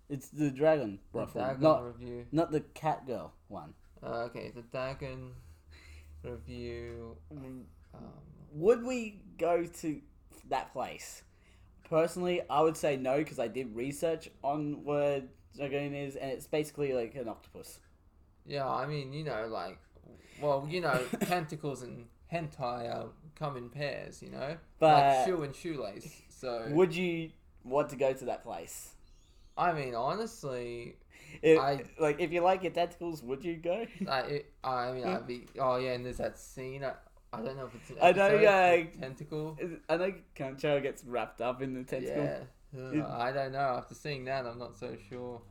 It's the dragon brothel, review. not the cat girl one. Okay, the dragon review. Would we go to that place? Personally, I would say no because I did research on what a dragon is, and it's basically like an octopus. Yeah, I mean, tentacles and hentai come in pairs, But like shoe and shoelace. So would you want to go to that place? I mean, honestly, if you like your tentacles, would you go? I'd be. Oh yeah, and there's that scene. I don't know if it's an episode, tentacle. I know Kancho gets wrapped up in the tentacle. Yeah. I don't know. After seeing that, I'm not so sure.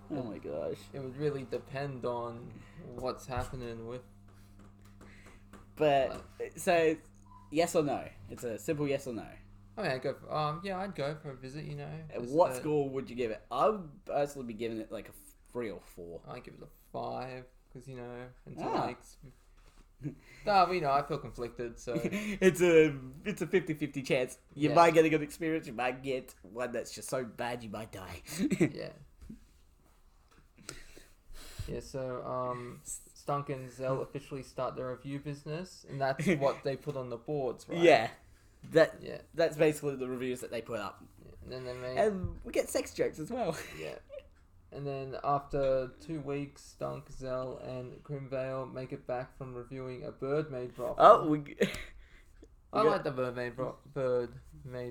Oh my gosh. It would really depend on what's happening with. But so, yes or no? It's a simple yes or no. I mean, I'd go for a visit. What score would you give it? I would personally be giving it like a 3 or 4. I'd give it a 5 because I feel conflicted. So it's a 50-50 chance. You might get a good experience. You might get one that's just so bad you might die. Yeah. Yeah. So Stunk and Zell officially start their review business, and that's what they put on the boards, right? Yeah. That's basically the reviews that they put up. Yeah. And then and we get sex jokes as well. Yeah. And then after 2 weeks, Stunk, Zell, and Quimvale make it back from reviewing a bird-made brothel. Oh, I like the bird-made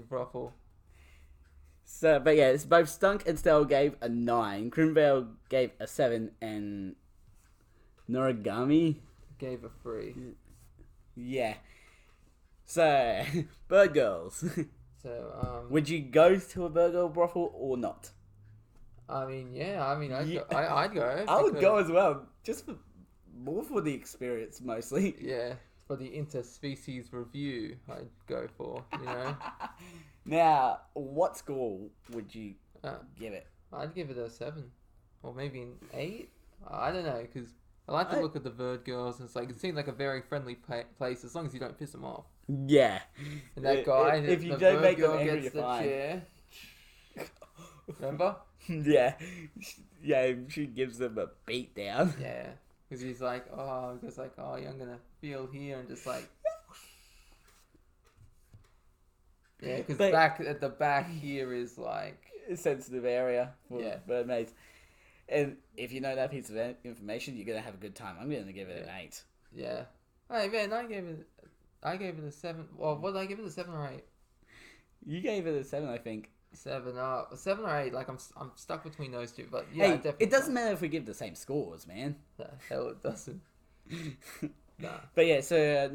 brothel. So, but yeah, it's both Stunk and Zell gave a 9. Quimvale gave a 7, and Noragami gave a 3. Yeah. So, bird girls. So, would you go to a bird girl brothel or not? I'd go. I would go as well, just more for the experience, mostly. Yeah, for the interspecies review, I'd go for. Now, what score would you give it? I'd give it a 7, or maybe an 8. I don't know, because I like to look at the bird girls, and it seems like a very friendly place as long as you don't piss them off. Yeah. And that guy, if you don't make them angry, gets you're fine. Chair. Remember? Yeah. Yeah, she gives them a beat down. Yeah, because he's like, oh, yeah, I'm gonna feel here and just like, yeah, because But- back at the back here is like, A sensitive area for Yeah. mermaids. And if you know that piece of information, you're gonna have a good time. I'm gonna give it an 8. yeah. Hey man, I gave it a 7. Well, what did I give it, a 7 or 8? You gave it a 7, I think. 7, 7 or 8. Like I'm stuck between those two, but yeah, Hey, definitely. it doesn't matter if we give the same scores, man. The hell, it doesn't. Nah. But yeah, so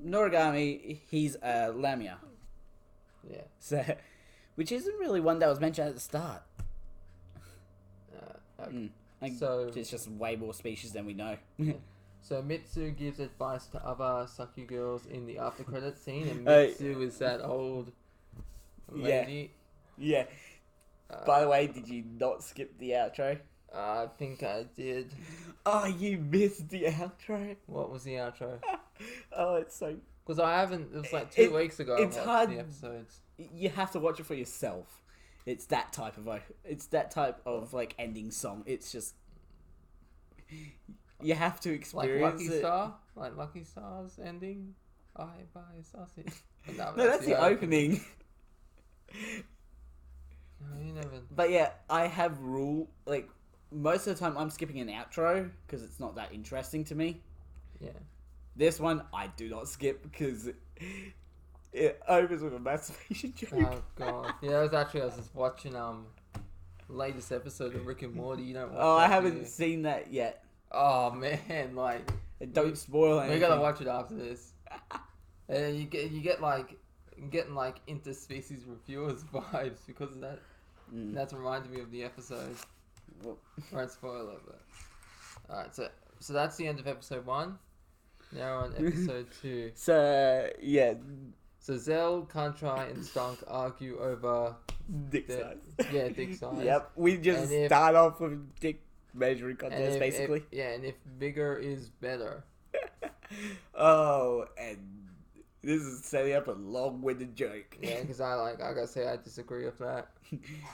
Noragami, he's a Lamia. Yeah. So, which isn't really one that was mentioned at the start. Okay. Like, So- it's just way more species than we know. So Mitsu gives advice to other Saku girls in the after credit scene, and Hey. Mitsu is that old Yeah. lady. Yeah. By the way, did you not skip the outro? I think I did. Oh, you missed the outro. What was the outro? Oh, it's so. Because I haven't. It was like 2 weeks ago. I it's watched hard- the episodes. You have to watch it for yourself. It's that type of like ending song. It's just you have to Like experience Lucky it. Star, like Lucky Star's ending. I buy a sausage. But No, that's the opening. No, you never. But yeah, I have like most of the time I'm skipping an outro because it's not that interesting to me. Yeah. This one I do not skip because it opens with a masturbation joke. Oh god. Yeah, I was just watching latest episode of Rick and Morty. You don't watch Oh, I that, do haven't you? seen that yet. Oh man, like Don't spoil anything. we gotta watch it after this. And you get like getting like interspecies reviewers vibes because of that. Mm. That's reminded me of the episode. Well, Won't spoil it, but alright. So that's the end of episode 1. Now on episode 2. So yeah, So Zell, Kantrai, and Stunk argue over dick the- size. yeah, dick size. Yep, we just And if- start off with dick measuring And contest, if- basically. and if bigger is better. Oh, and this is setting up a long-winded joke. Yeah, because I gotta say I disagree with that.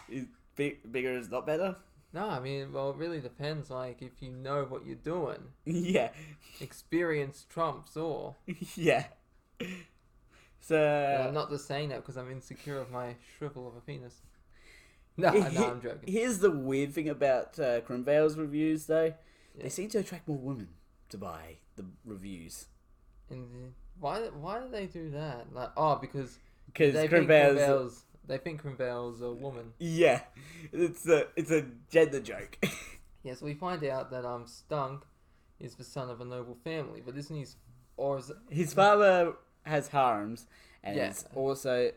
Is bigger is not better? No, I mean, well, it really depends. Like, if you know what you're doing, Yeah, experience trumps all. yeah. And So I'm not just saying that because I'm insecure of my shrivel of a penis. No, he- I'm joking. here's the weird thing about Crimvale's reviews, though. Yeah. They seem to attract more women to buy the reviews. And why do they do that? Like, oh, because Because they think Crimvale's... Crimvale's a woman. Yeah, it's a gender joke. Yes, we find out that Stunk is the son of a noble family, but isn't his or is His father has harems, and Yeah. is also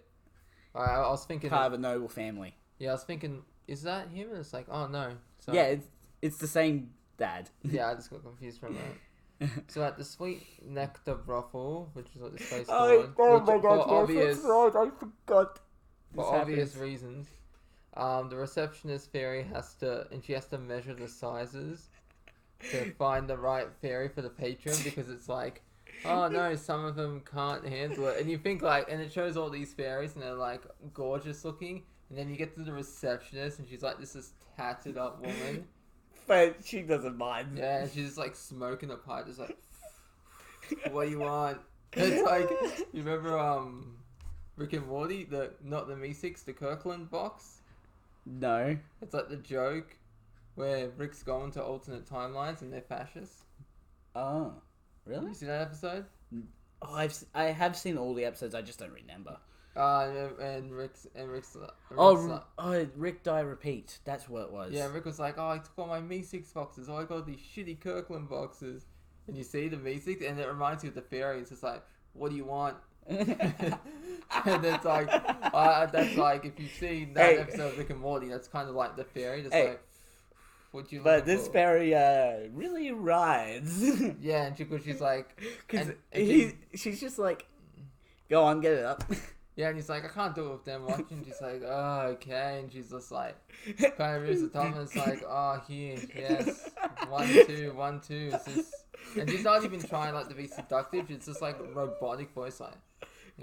I was thinking part of a noble family. yeah, I was thinking, is that him? And it's like, oh no. So, Yeah, it's the same dad. yeah, I just got confused from that. So at the Sweet Nectar Brothel, which is what this place Oh, called, my which, god, for obvious right, I forgot. for This obvious happens. reasons, the receptionist fairy has to measure the sizes to find the right fairy for the patron because it's like, oh no, some of them can't handle it, and you think like, and it shows all these fairies and they're like gorgeous looking, and then you get to the receptionist and she's like this tatted up woman. But she doesn't mind. Yeah, and she's just like smoking a pipe, just like, what do you want? It's like, you remember Rick and Morty, not the Me6, the Kirkland box? No. It's like the joke where Rick's going to alternate timelines and they're fascists. Oh, really? You see that episode? Oh, I have seen all the episodes. I just don't remember. And Rick's Oh, Rick Die Repeat. That's what it was. yeah, Rick was like, oh, I took all my Me6 boxes, oh, I got these shitty Kirkland boxes. And you see the Me6, and it reminds you of the fairy. It's just like, what do you want? And it's like, that's like, if you've seen that episode of Rick and Morty, that's kind of like the fairy, just like, what you But looking this for? fairy really rides. Yeah, and she's like, Because and she's just like, go on, get it up. yeah, and he's like, I can't do it with them watching. She's like, oh, okay. And she's just like, kind of moves the top, and it's like, oh, here, yes. 1, 2, 1, 2. Is this... And she's not even trying like to be seductive. It's just like a robotic voice, like,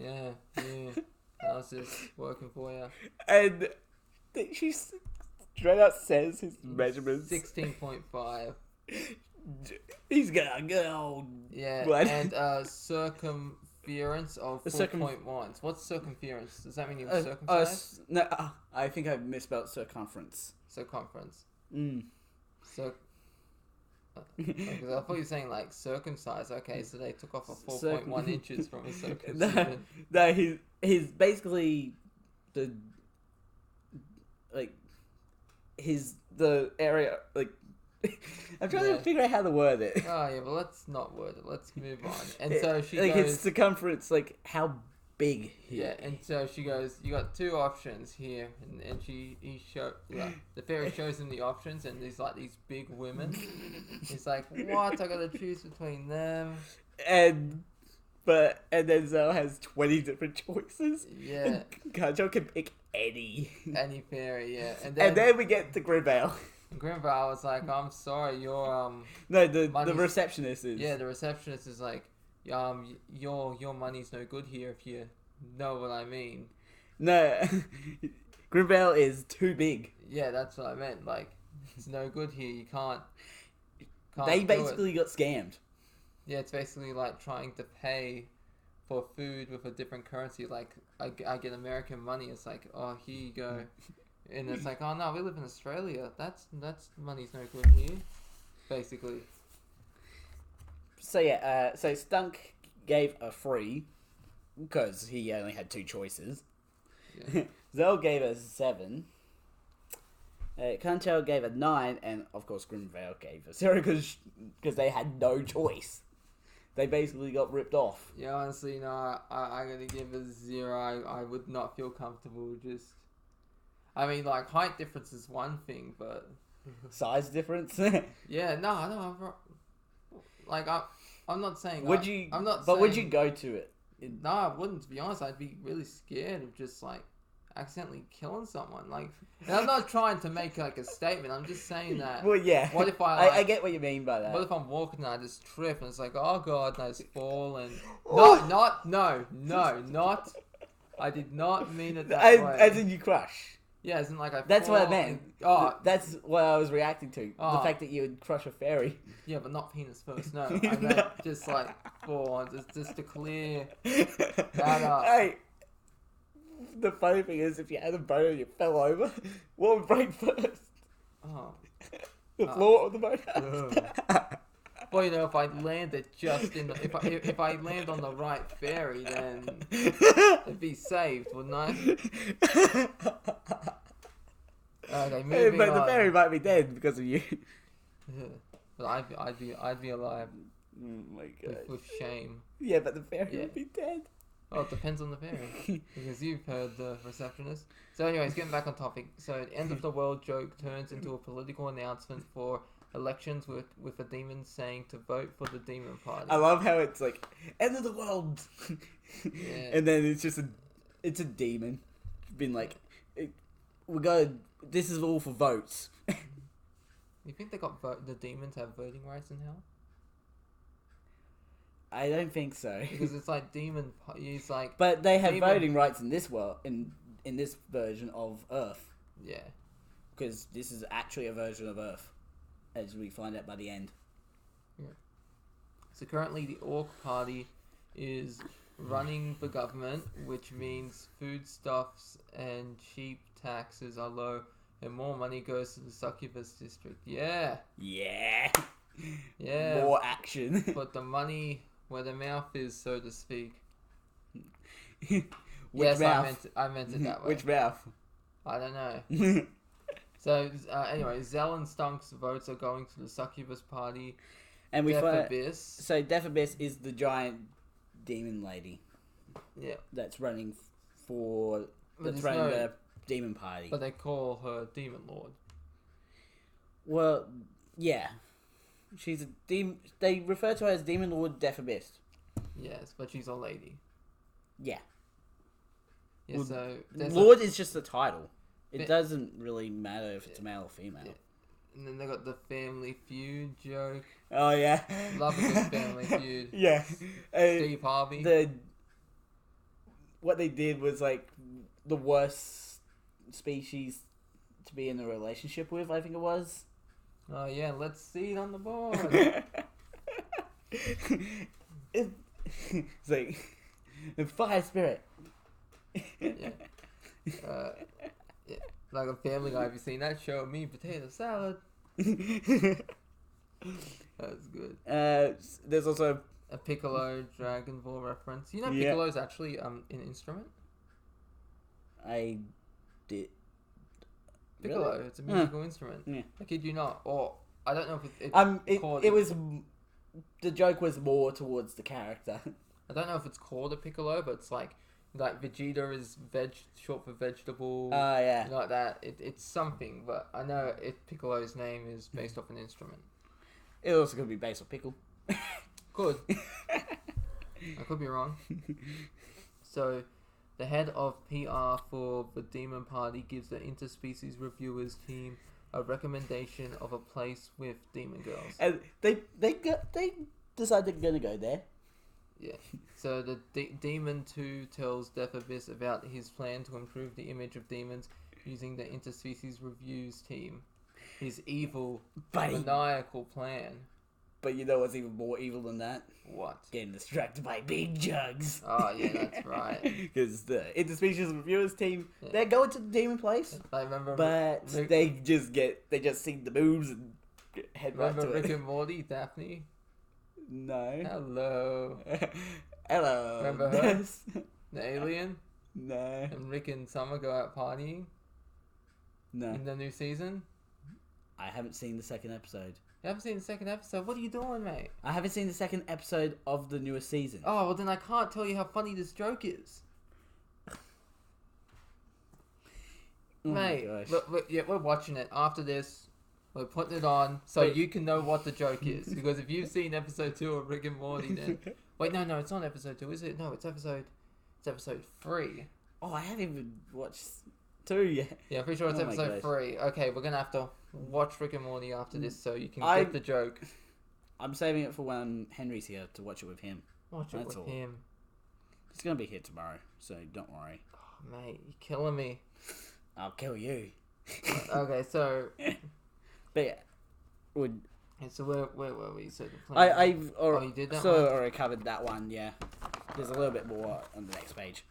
yeah. I was just working for you. And she's straight up says his measurements. 16.5. He's got a good old... Yeah, blood. and circumference of 4.1. What's circumference? Does that mean you're circumcised? No, I think I misspelled circumference. Circumference. Mm. Because I thought you were saying like circumcised. Okay, so they took off a 4.1 inches from his circumcision. No, he's basically the area like I'm trying to figure out how to word it. Oh yeah, but let's not word it. Let's move on. And so she like goes, his circumference, like how big. and so she goes, you got two options here, and the fairy shows him the options, and there's like these big women. He's like, what? I gotta choose between them. And then Zell has 20 different choices. Yeah. Kanjo can pick any fairy, yeah. And then we get to Grimvale. Grimvale was like, I'm sorry, your No, the receptionist is. Yeah, the receptionist is like, your money's no good here, if you know what I mean. No, Grimvale is too big. Yeah, that's what I meant. Like, it's no good here. You can't they basically got scammed. Yeah, it's basically like trying to pay for food with a different currency. Like, I get American money. It's like, oh, here you go. And it's like, oh no, we live in Australia. That's money's no good here. Basically. So yeah, so Stunk gave a 3 because he only had 2 choices. Yeah. Zell gave a 7. Kanchal gave a 9, and of course Grimvale gave a 0 because they had no choice. They basically got ripped off. Yeah, honestly, no, I'm gonna give a 0. I would not feel comfortable just. I mean, like, height difference is one thing, but Size difference. yeah, no, like I'm not saying. Would you? I'm not. But saying, would you go to it? No, I wouldn't. To be honest, I'd be really scared of just like accidentally killing someone. Like, and I'm not trying to make like a statement. I'm just saying that. Well, yeah. What if I get what you mean by that. What if I'm walking and I just trip and it's like, oh god, and I just fall and not. I did not mean it that way. As in you crush. Yeah, as in like I. That's what I fall meant. And, that's what I was reacting to. Oh. The fact that you would crush a fairy. Yeah, but not penis first. No, I meant just like fall and just to clear that up. Hey, the funny thing is, if you had a boat and you fell over, what would break first? Oh. The floor or the boat? Well, you know, if I landed just in the if I land on the right ferry, then it'd be saved, wouldn't I? Okay, moving but on. the fairy might be dead because of you. But I'd be alive. Oh my god. With shame. Yeah, but the fairy would be dead. Oh, it depends on the fairy. Because you've heard the receptionist. So anyways, getting back on topic. So the end of the world joke turns into a political announcement for elections with a demon saying to vote for the demon party. I love how it's like, end of the world. Yeah. And then it's just it's a demon. Been like, this is all for votes. You think they got the demons have voting rights in hell? I don't think so. Because it's like he's like. But they have voting rights in this world, in this version of Earth. Yeah. Because this is actually a version of Earth, as we find out by the end. Yeah. So currently the Orc Party is running the government, which means foodstuffs and sheep taxes are low, and more money goes to the Succubus district. Yeah. Yeah. Yeah. More action. But the money where the mouth is, so to speak. Which mouth? I meant it that way. Which mouth? I don't know. So anyway, Zell and Stunk's votes are going to the Succubus party. And we find Death-Abyss. So Death-Abyss is the giant demon lady. Yeah. That's running the demon party. But they call her Demon Lord. Well, yeah. She's a demon. They refer to her as Demon Lord Death-Abyss. Yes, but she's a lady. Yeah. Yeah, Well, so Lord is just the title. It doesn't really matter if it's male or female. Yeah. And then they got the Family Feud joke. Oh yeah. Love a good Family Feud. Yeah. Steve Harvey. What they did was like the worst species to be in a relationship with, I think it was. Oh yeah, let's see it on the board. It's like the fire spirit. Yeah. Yeah. Like a Family Guy. Have you seen that show? Meat potato salad. That's good. There's also A Piccolo Dragon Ball reference. You know, Yeah. Piccolo's actually an instrument. I did. Piccolo, Really? it's a musical instrument. Yeah. I kid you not. Or I don't know if it's called. It was. The joke was more towards the character. I don't know if it's called a piccolo, but it's like Vegeta is short for vegetable. Yeah. You know, like that. It's something, but I know Piccolo's name is based off an instrument. It also could be based on pickle. Could. I could be wrong. So, the head of PR for the Demon Party gives the Interspecies reviewers team a recommendation of a place with demon girls. And they decide they're gonna go there. Yeah. So the Demon 2 tells Death Abyss about his plan to improve the image of demons using the Interspecies Reviews team. His evil, maniacal plan. But you know what's even more evil than that? What? Getting distracted by big jugs. Oh, yeah, that's right. Because the Interspecies Reviewers team, they're going to the demon place. I remember... But they just see the moves and head right to Remember it. Rick and Morty, Daphne? No. Hello. Hello. Remember her? The alien? No. And Rick and Summer go out partying? No. In the new season? I haven't seen the second episode. You haven't seen the second episode? What are you doing, mate? I haven't seen the second episode of the newest season. Oh, well then I can't tell you how funny this joke is. Oh Mate, my gosh. look, yeah, we're watching it. After this, we're putting it on so you can know what the joke is. Because if you've seen episode 2 of Rick and Morty, then... Wait, no, it's not episode 2, is it? No, it's episode 3. Oh, I haven't even watched 2 yet. Yeah, I'm pretty sure it's Oh my episode gosh. 3. Okay, we're gonna have to watch Rick and Morty after this so you can I- get the joke. I'm saving it for when Henry's here to watch it with him. Watch it That's with all. him. He's gonna be here tomorrow, so don't worry. Oh, mate, you're killing me. I'll kill you. Okay, so... But yeah, would Yeah, so where were we? So the plan... you did that one? already covered that one. Yeah, there's a little bit more on the next page.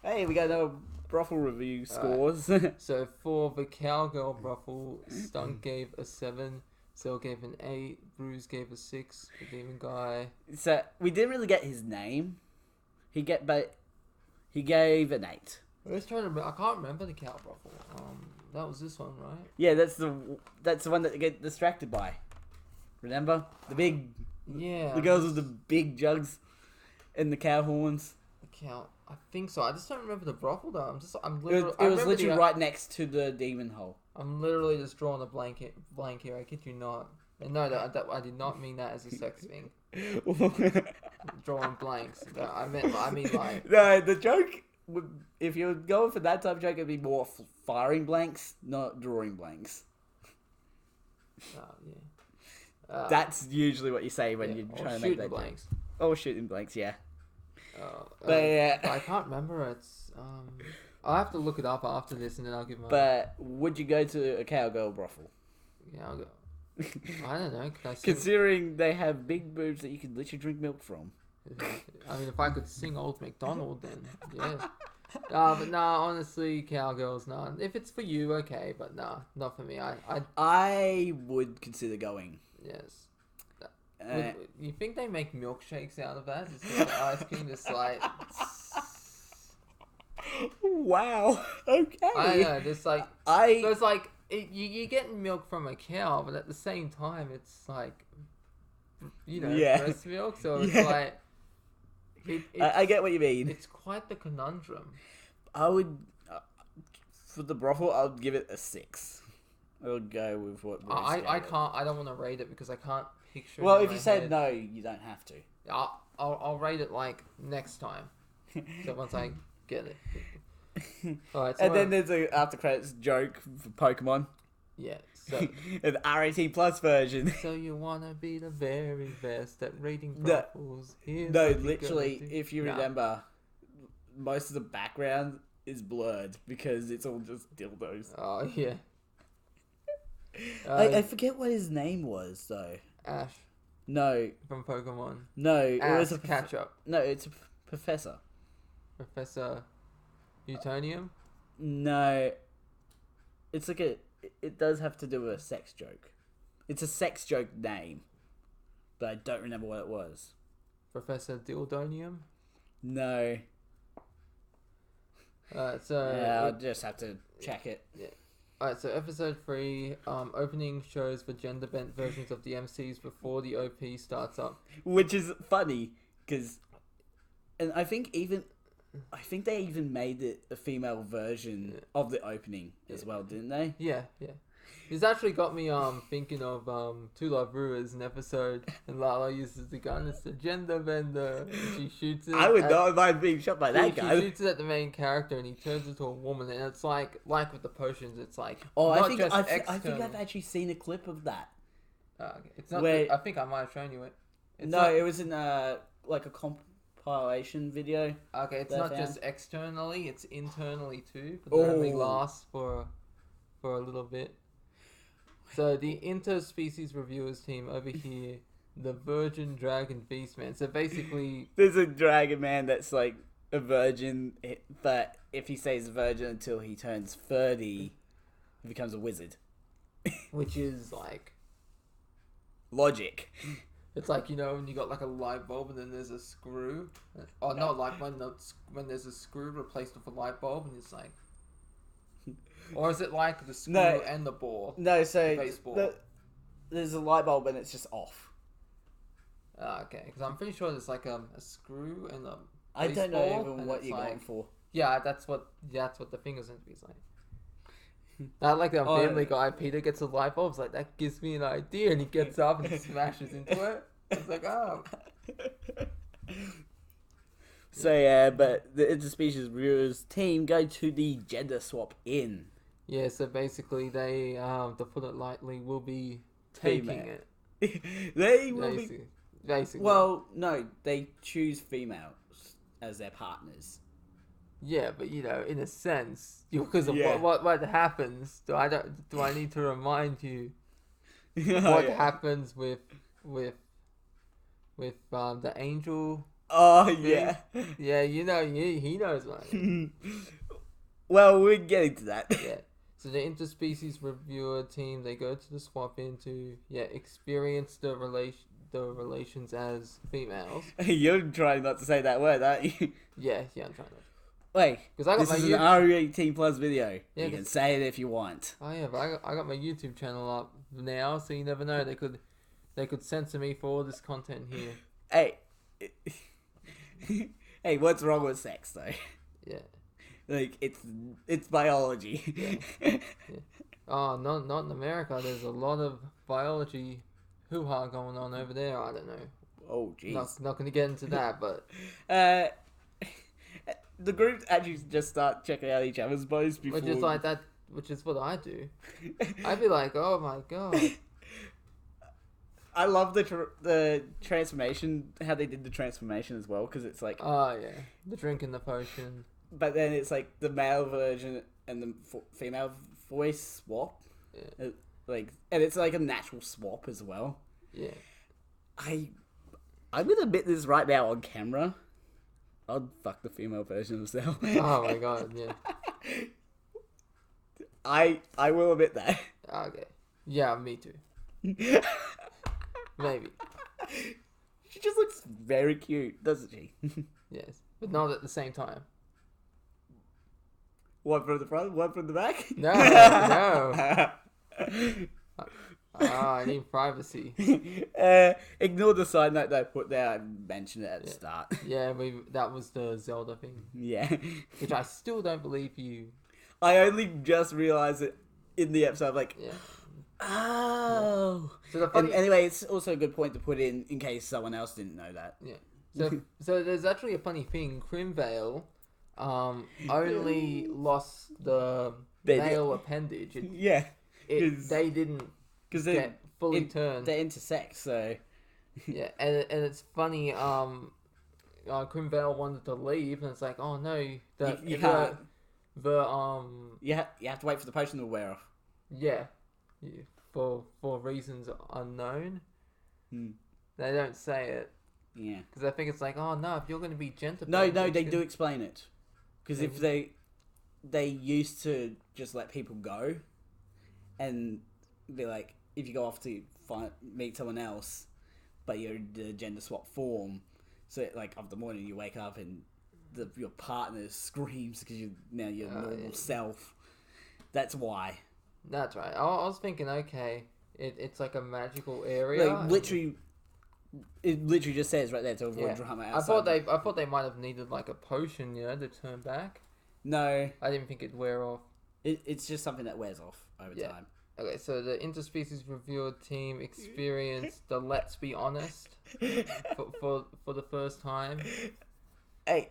Hey, we got no brothel review scores. So for the Cowgirl brothel, Stunk gave a 7, Cell gave an 8, Bruce gave a 6, the Demon Guy... So we didn't really get his name. He gave an 8. Let's try to... I can't remember the Cow brothel. That was this one, right? Yeah, that's the one that they get distracted by. Remember the girls with the big jugs and the cow horns. The Cow... I think so. I just don't remember the brothel though. I'm It literally... was literally right next to the demon hole. I'm literally just drawing a blank here. I kid you not. And no, I did not mean that as a sex thing. Drawing blanks. I mean like... No, the joke would, if you're going for that type of joke, it'd be more firing blanks, not drawing blanks. Oh, yeah. That's usually what you say when you're trying to make that blanks. joke. Oh, shooting blanks, yeah. But yeah. I can't remember. It's I'll have to look it up after this, and then I'll give my... But would you go to a cowgirl brothel? Yeah, I'll go. I don't know. Could I sing... Considering they have big boobs that you can literally drink milk from. I mean, if I could sing Old MacDonald, then yeah. But nah, honestly, cowgirls, nah. If it's for you, okay, but nah, not for me. I would consider going. Yes. You think they make milkshakes out of that? Just like ice cream, just like... Wow. Okay. I know, just like... So it's like, you're getting milk from a cow, but at the same time, it's like, you know, breast milk, so it's like... I get what you mean. It's quite the conundrum. I would... for the brothel, I would give it a 6. I would go with what Bruce I gave it. can't... I don't want to rate it because I can't picture it Well, in if my you said head. no, you don't have to. I'll rate it like next time. So once I get it. Alright, so And then there's a after credits joke for Pokemon. yeah. So An RAT plus version. so you wanna be the very best at rating No. brothels? Here's No, what you literally, gotta do. if you Nah. remember, most of the background is blurred because it's all just dildos. Oh yeah. I forget what his name was though. Ash No, from Pokemon. no, it was a catch up. No, it's a professor. Professor Utonium. No, it's like it does have to do with a sex joke. It's a sex joke name, but I don't remember what it was. Professor Dildonium. No. I'll just have to check it. Yeah. Alright, so episode 3, opening shows for gender bent versions of the MCs before the OP starts up. Which is funny, because... And I think they even made it a female version of the opening as well, didn't they? Yeah. This actually got me thinking of Two Love Brewers, an episode, and Lala uses the gun. It's the gender bender. And she shoots it. I would not mind being shot by that guy. She shoots it at the main character, and he turns into a woman. And it's like with the potions, it's like I think I've actually seen a clip of that. Okay. It's not. I think I might have shown you it. It was in like a compilation video. Okay, it's not just externally; it's internally too. But it only lasts for a little bit. So the Interspecies reviewers team over here, the Virgin Dragon Beastman. So basically, there's a dragon man that's like a virgin, but if he stays a virgin until he turns 30, he becomes a wizard. Which is like logic. It's like, when you got like a light bulb and then there's a screw. Oh, not like when there's a screw replaced with a light bulb, and it's like. Or is it like the screw and the ball? No, so the baseball. There's a light bulb and it's just off. Okay, because I'm pretty sure there's like a screw and a baseball. I don't know even what you're going for. Yeah, that's what the finger's meant to be. It's like. Not like a Family Guy. Peter gets a light bulb. It's like, that gives me an idea, and he gets up and smashes into it. It's like, oh. So yeah, but the Interspecies reviewers team go to the gender swap inn. Yeah, so basically they, to put it lightly, will be taking it. They will basically. Well, no, they choose females as their partners. Yeah, but in a sense, because of what happens, do I need to remind you what happens with the angel? Oh yeah, yeah. He knows, man. Well, we're getting to that. Yeah. So the Interspecies reviewer team, they go to the swap in to experience the relations as females. You're trying not to say that word, aren't you? Yeah, I'm trying not. Wait, because this is an R18 plus video. Yeah, you can say it if you want. Oh yeah, but I got my YouTube channel up now, so you never know. They could censor me for all this content here. Hey, what's wrong with sex though? Yeah. Like it's biology. Yeah. Oh, not in America. There's a lot of biology hoo-ha going on over there. I don't know. Oh jeez. Not gonna get into that, but the group actually just start checking out each other's posts before. Which is like that. Which is what I do. I'd be like, oh my god. I love the transformation, how they did the transformation as well, because it's like... Oh, yeah. The drink and the potion. But then it's like the male version and the female voice swap. Yeah. And it's like a natural swap as well. Yeah. I'm going to admit this right now on camera. I'd fuck the female version of Cell. Oh my god, yeah. I will admit that. Okay. Yeah, me too. Maybe. She just looks very cute, doesn't she? Yes, but not at the same time. One from the front, one from the back? No. I need privacy. Ignore the side note that I put there. I mentioned it at the start. Yeah, that was the Zelda thing. Yeah. Which I still don't believe you. I only just realised it in the episode. Like, yeah. Oh. So anyway, it's also a good point to put in case someone else didn't know that. Yeah. So there's actually a funny thing. Crimvale only lost the male appendage. They didn't get fully turned. They're intersex, so... Yeah, and it's funny, Crimvale wanted to leave, and it's like, oh no, you can't. You have to wait for the potion to wear off. Yeah. for reasons unknown. Hmm. They don't say it Yeah. because I think it's like, oh no, if you're going to be gender. No, bent, they do explain it. Because if Maybe. they used to just let people go, and be like, if you go off to meet someone else, but you're in the gender swap form, so like of the morning you wake up and your partner screams because now your normal self. That's why. That's right. I was thinking, okay, it's like a magical area. Like literally, it literally just says right there to avoid drama outside. I thought they might have needed like a potion, to turn back. No, I didn't think it'd wear off. it's just something that wears off over time. Okay, so the Interspecies Reviewer team experienced the Let's Be Honest for the first time. Hey,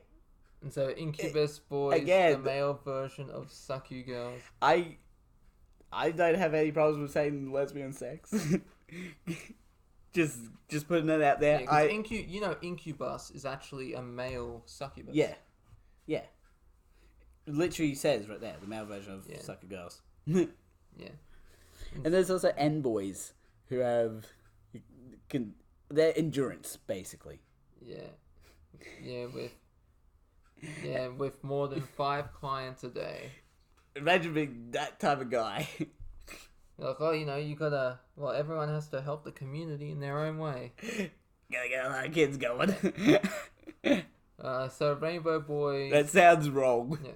And so Incubus Boys, again, the male version of Suck You Girls. I don't have any problems with saying lesbian sex. just putting it out there. Incubus is actually a male succubus. Yeah. It literally says right there, the male version of Sucker Girls. Yeah. And there's also N boys who have their endurance basically. With more than 5 clients a day. Imagine being that type of guy. Like, oh, you gotta. Well, everyone has to help the community in their own way. Gotta get a lot of kids going. So Rainbow Boys. That sounds wrong. Yeah.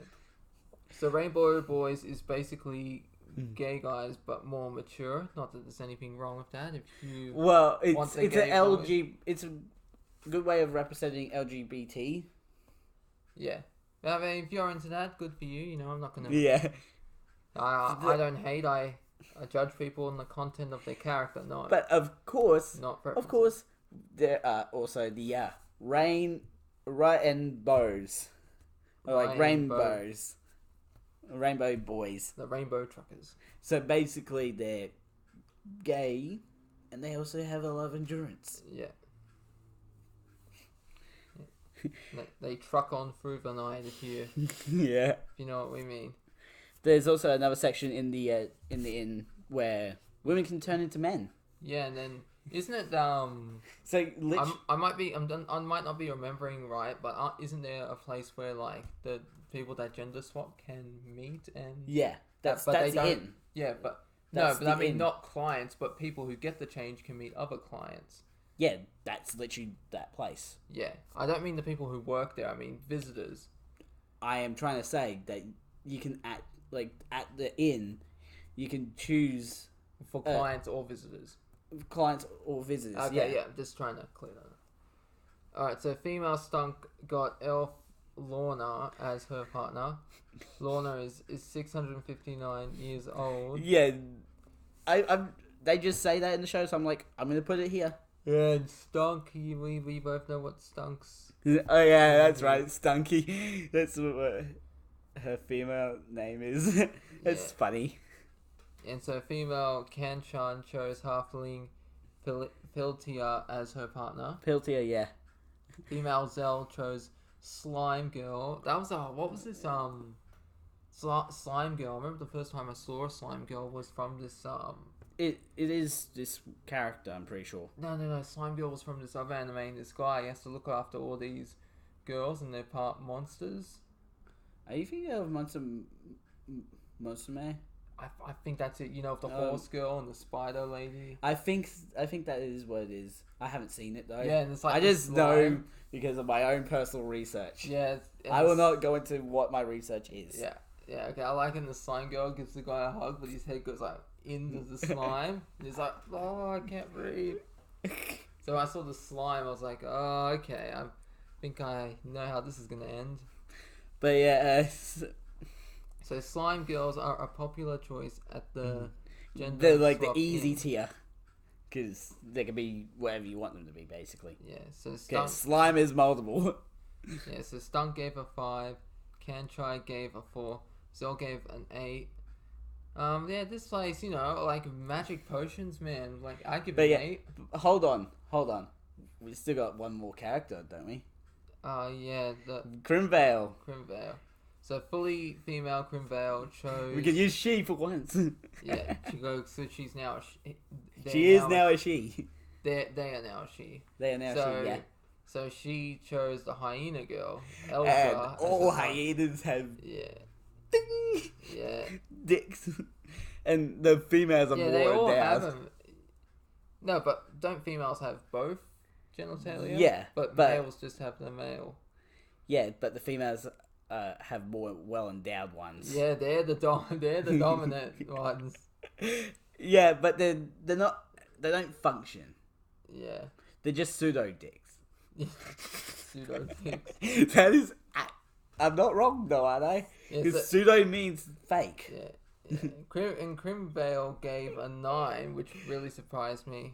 So Rainbow Boys is basically gay guys, but more mature. Not that there's anything wrong with that. If you it's It's a good way of representing LGBT. Yeah. I mean, if you're into that, good for you. I'm not gonna. Yeah. I don't hate. I judge people on the content of their character. No. But of course, not there are also the rainbows, or like rainbows, rainbow boys. The Rainbow Truckers. So basically, they're gay, and they also have a lot of endurance. Yeah. They truck on through the night if you know what we mean. There's also another section in the inn where women can turn into men. Yeah, and then isn't it So I might not be remembering right, but isn't there a place where like the people that gender swap can meet and that's they don't, in. Yeah, but that's no, but I mean not clients, but people who get the change can meet other clients. Yeah, that's literally that place. Yeah, I don't mean the people who work there. I mean visitors. I am trying to say that you can at the inn, you can choose for clients or visitors. Clients or visitors. Okay, yeah, just trying to clear that up. Alright, so female stunk got Elf Lorna as her partner. Lorna is 659 years old. Yeah, they just say that in the show, so I'm like, I'm gonna put it here. Yeah, and Stunk, we both know what Stunks. Oh yeah, that's right, Stunky. That's what her female name is. It's funny. And so female Kanchan chose halfling Piltia as her partner. Piltia, yeah. Female Zell chose Slime Girl. That was what was this Slime Girl? I remember the first time I saw a Slime Girl was from this It is this character, I'm pretty sure. No. Slime Girl was from this other anime. And this guy has to look after all these girls, and they're part monsters. Are you thinking of Monster May? I think that's it. Of the horse girl and the spider lady. I think that is what it is. I haven't seen it though. Yeah, and it's like I just know because of my own personal research. Yeah, I will not go into what my research is. Yeah. Okay, I like when the slime girl gives the guy a hug, but his head goes like into the slime, and he's like, "Oh, I can't breathe." So I saw the slime. I was like, "Oh, okay. I think I know how this is gonna end." But yeah. So slime girls are a popular choice at the gender. They're like the easy tier, because they can be whatever you want them to be, basically. Yeah. So slime is moldable. Yeah. So Stunk gave a 5. Canchai gave a 4. Zell gave an 8. Yeah, this place, like magic potions, man. Like I give it an 8. Hold on. We still got one more character, don't we? Yeah, the Crimvale. So fully female Grimvale chose. We can use she for once. Yeah, she goes. So she's now. She is now a she. They are now a she. They are now So, she. Yeah. So she chose the hyena girl, Elsa. And as all the hyenas have Yeah. ding, Yeah. dicks, and the females are Yeah, more they all endowed. have them. No, but don't females have both genitalia? Yeah, but but- males just have the male. Yeah, but the females have more well endowed ones. Yeah, they're the dominant ones. Yeah, but they're not. They don't function. Yeah. They're just pseudo dicks. Pseudo dicks. That is. I'm not wrong though, are I? Yeah, Because so- pseudo means fake. Yeah. And Crimvale gave a 9, which really surprised me.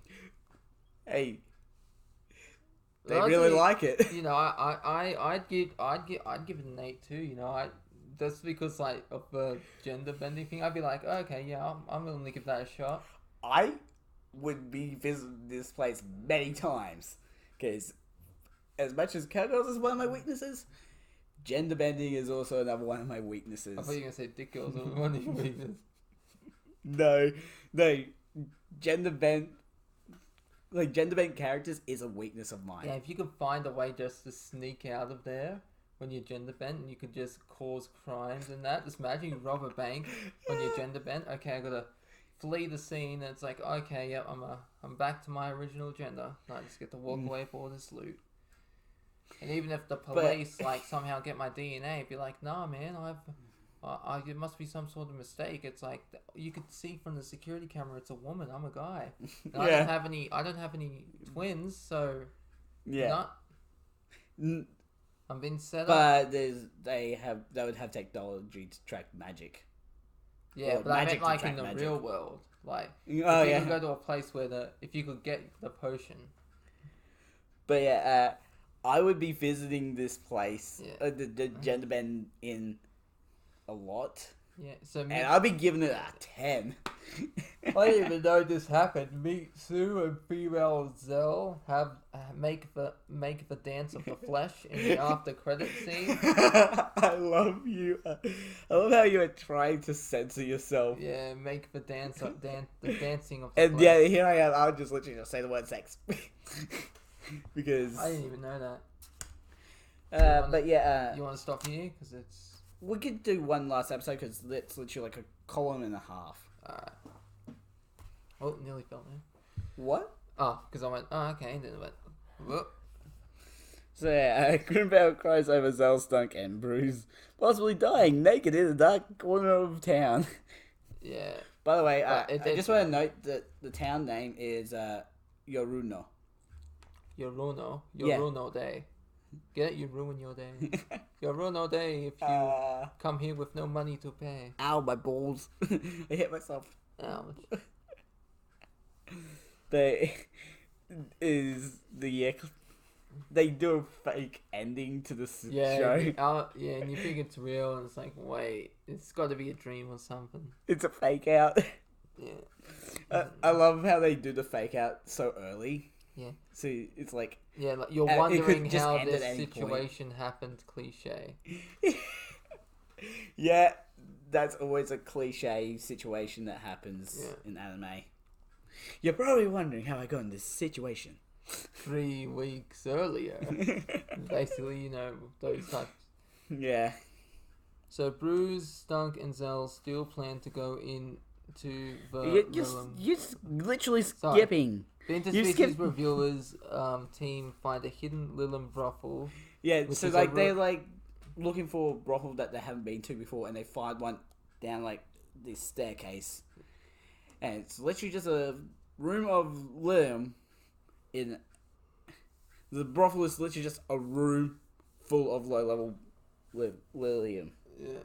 Hey, they Honestly, really like it. You know, I'd give it an 8 too. You know, just because like of the gender bending thing, I'd be like, okay, yeah, I'm willing to give that a shot. I would be visiting this place many times because, as much as cowgirls is one of my weaknesses, gender bending is also another one of my weaknesses. I thought you were gonna say dick girls or one of your weaknesses. No, gender bent, like gender bent characters is a weakness of mine. Yeah, if you could find a way just to sneak out of there when you're gender bent, and you could just cause crimes and that. Just imagine you rob a bank when you're gender bent. Okay, I gotta flee the scene, and it's like, okay, yep, I'm back to my original gender. And I just get to walk away with all this loot. And even if the police like somehow get my DNA, it'd be like, nah, man, it must be some sort of mistake. It's like you could see from the security camera, it's a woman. I'm a guy. And Yeah. I don't have any twins, so Yeah. I'm being set up. But they would have technology to track magic. Yeah, or but I magic meant to like track in the magic. real world, like Oh, if you yeah. could go to a place where if you could get the potion. But yeah, I would be visiting this place, Yeah. the gender bend in a lot, Yeah, so and I'll be giving it a 10. I didn't even know this happened. Meet Sue and female Zell make the dance of the flesh in the after credit scene. I love you. I love how you are trying to censor yourself. Yeah, make the the dancing of the And flesh. yeah, here I am. I'll just literally just say the word sex. Because. I didn't even know that. But yeah, You want to stop here because it's we could do one last episode because it's literally like a column and a half. alright. Oh, nearly fell there. What? Oh, because I went. Oh, okay, and then I went. Whoop. So yeah, Grimvale cries over Zellstunk and Bruce possibly dying naked in a dark corner of town. Yeah. By the way, But I just want to note that the town name is Yoruno. Yoruno Day. Get it? You ruin your day. Yoruno Day if you come here with no money to pay. Ow, my balls. I hit myself. Ouch. They do a fake ending to the show. Yeah, and you think it's real, and it's like, wait, it's got to be a dream or something. It's a fake out. Yeah. I love how they do the fake out so early. Yeah. So it's like, Yeah, like you're it could wondering just how end at this any point. situation happened. Cliche. yeah, that's always a cliche situation that happens in anime. You're probably wondering how I got in this situation. 3 weeks earlier. Basically, you know, those types. Yeah. So Bruce, Stunk, and Zell still plan to go into the You're literally Sorry. skipping. The You Interspecies skipped- Reviewers team find a hidden Lilum brothel. Yeah, Which so is like a they're like looking for a brothel that they haven't been to before, and they find one down like this staircase, and it's literally just a room of Liam. In the brothel is literally just a room full of low level Lilium. Yeah.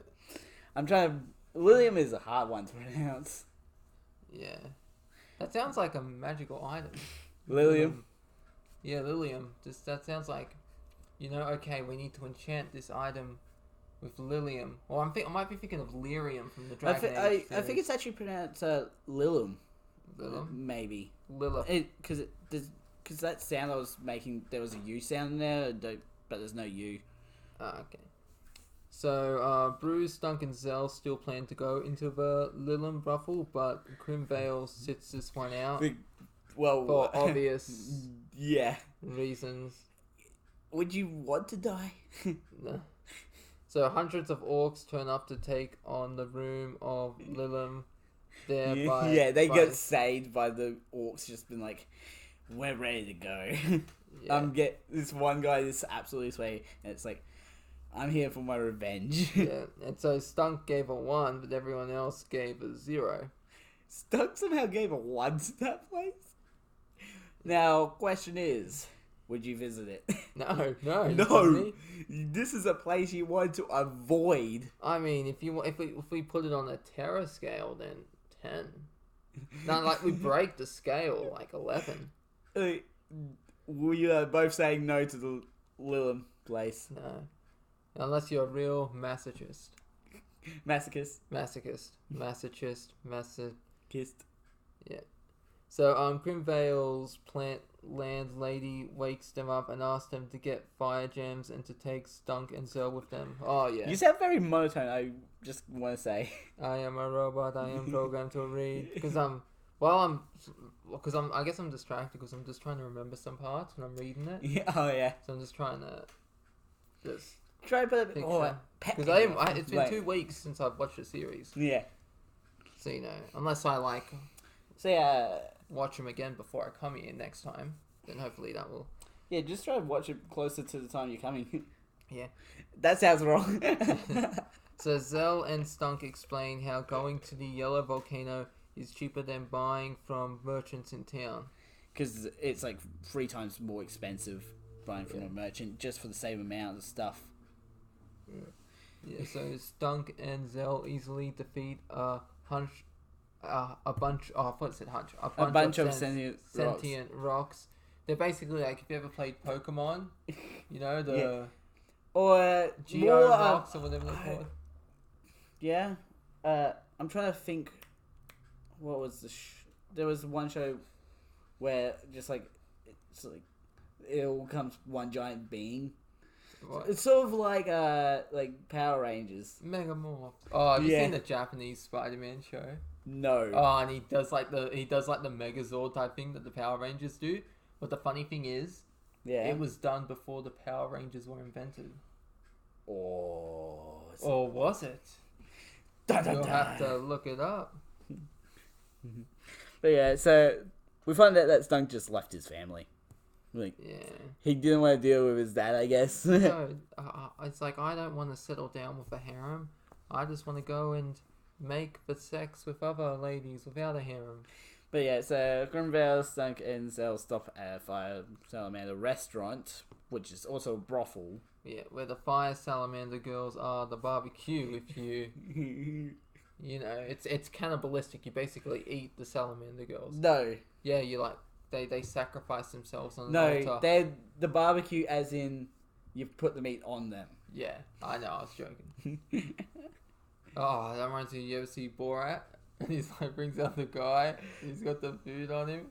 I'm trying to. Lilium is a hard one to pronounce. Yeah. That sounds like a magical item. Lilium. Yeah, Lilium. Just that sounds like, you know, okay, we need to enchant this item with Lilium. Or I might be thinking of Lyrium from the Dragon Age. I think it's actually pronounced Lilum. Lilum? Maybe. Lilith. Because that sound I was making, there was a U sound in there, but there's no U. Ah, okay. So, Bruce, Stunk, and Zell still plan to go into the Lilum brothel, but Grimvale sits this one out Well, for obvious yeah. reasons. Would you want to die? No. So, hundreds of orcs turn up to take on the room of Lilum. They get saved by the orcs. Just been like, we're ready to go. Yeah. Get this one guy is absolutely sway, and it's like, I'm here for my revenge. Yeah, and so Stunk gave a 1, but everyone else gave a 0. Stunk somehow gave a 1 to that place. Now, question is, would you visit it? No. No. This is a place you want to avoid. I mean, if we put it on a terror scale, then 10. No, like we break the scale, like 11. We are both saying no to the Lilum place. No, unless you're a real masochist. Masochist. Yeah. So, Grimvale's plant landlady wakes them up and asks them to get fire gems and to take Stunk and Zell with them. Oh, yeah. You sound very monotone, I just want to say. I am a robot, I am programmed to read. I guess I'm distracted because I'm just trying to remember some parts when I'm reading it. Yeah, oh, yeah. So I'm just trying to try to put a bit more because it's been 2 weeks since I've watched the series. Yeah. So, unless I So, yeah. watch them again before I come here next time, then hopefully that will. Yeah, just try to watch it closer to the time you're coming. Yeah. That sounds wrong. So Zell and Stunk explain how going to the yellow volcano is cheaper than buying from merchants in town. Because it's like 3 times more expensive buying from a merchant just for the same amount of stuff. Yeah, so Stunk and Zell easily defeat a bunch of sentient rocks. They're basically like, if you ever played Pokemon, or Geo rocks or whatever they're called. Yeah. I'm trying to think. What was the there was one show where just like it all comes one giant being. What? It's sort of like Power Rangers. Megamorph. Oh, have you seen the Japanese Spider-Man show? No. Oh, and he does like the Megazord type thing that the Power Rangers do. But the funny thing is, it was done before the Power Rangers were invented. Or was it? You'll have to look it up. But yeah, so we find out that Stunk just left his family. He didn't want to deal with his dad, I guess. No, it's like, I don't want to settle down with a harem. I just want to go and make the sex with other ladies without a harem. But yeah, so Grimvale, Stunk, and Zell stop at a Fire Salamander restaurant, which is also a brothel. Yeah, where the Fire Salamander girls are the barbecue. If you, it's cannibalistic. You basically eat the Salamander girls. No. Yeah, they sacrifice themselves on an altar. No, they're the barbecue as in you put the meat on them. Yeah, I know, I was joking. Oh, that reminds me, you ever see Borat? And he's brings out the guy, and he's got the food on him.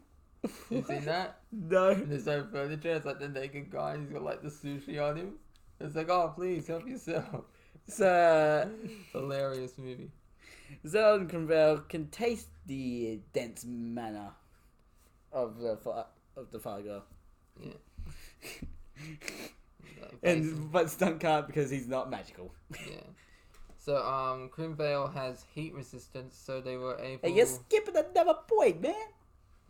You seen that? No. And there's no furniture, it's the naked guy, and he's got the sushi on him. It's oh, please, help yourself. So, hilarious movie. Zell and Grimvale can taste the dense manner of the fire girl. Yeah. But Stunk can't because he's not magical. Yeah. So, Grimvale has heat resistance, so they were able... Hey, you're skipping another point, man!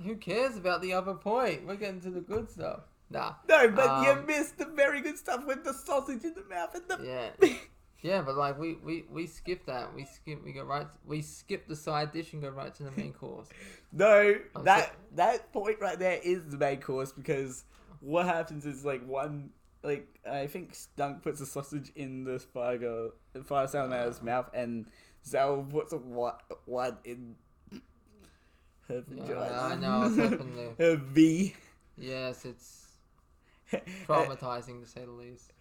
Who cares about the other point? We're getting to the good stuff. Nah. No, but you missed the very good stuff with the sausage in the mouth and the... Yeah. Yeah, but we skip that. We skip the side dish and go right to the main course. No, that point right there is the main course, because what happens is I think Stunk puts a sausage in the fire salamander's mouth, and Zell puts one in her vagina. I know, it's happened there. Her V. Yes, it's traumatizing to say the least.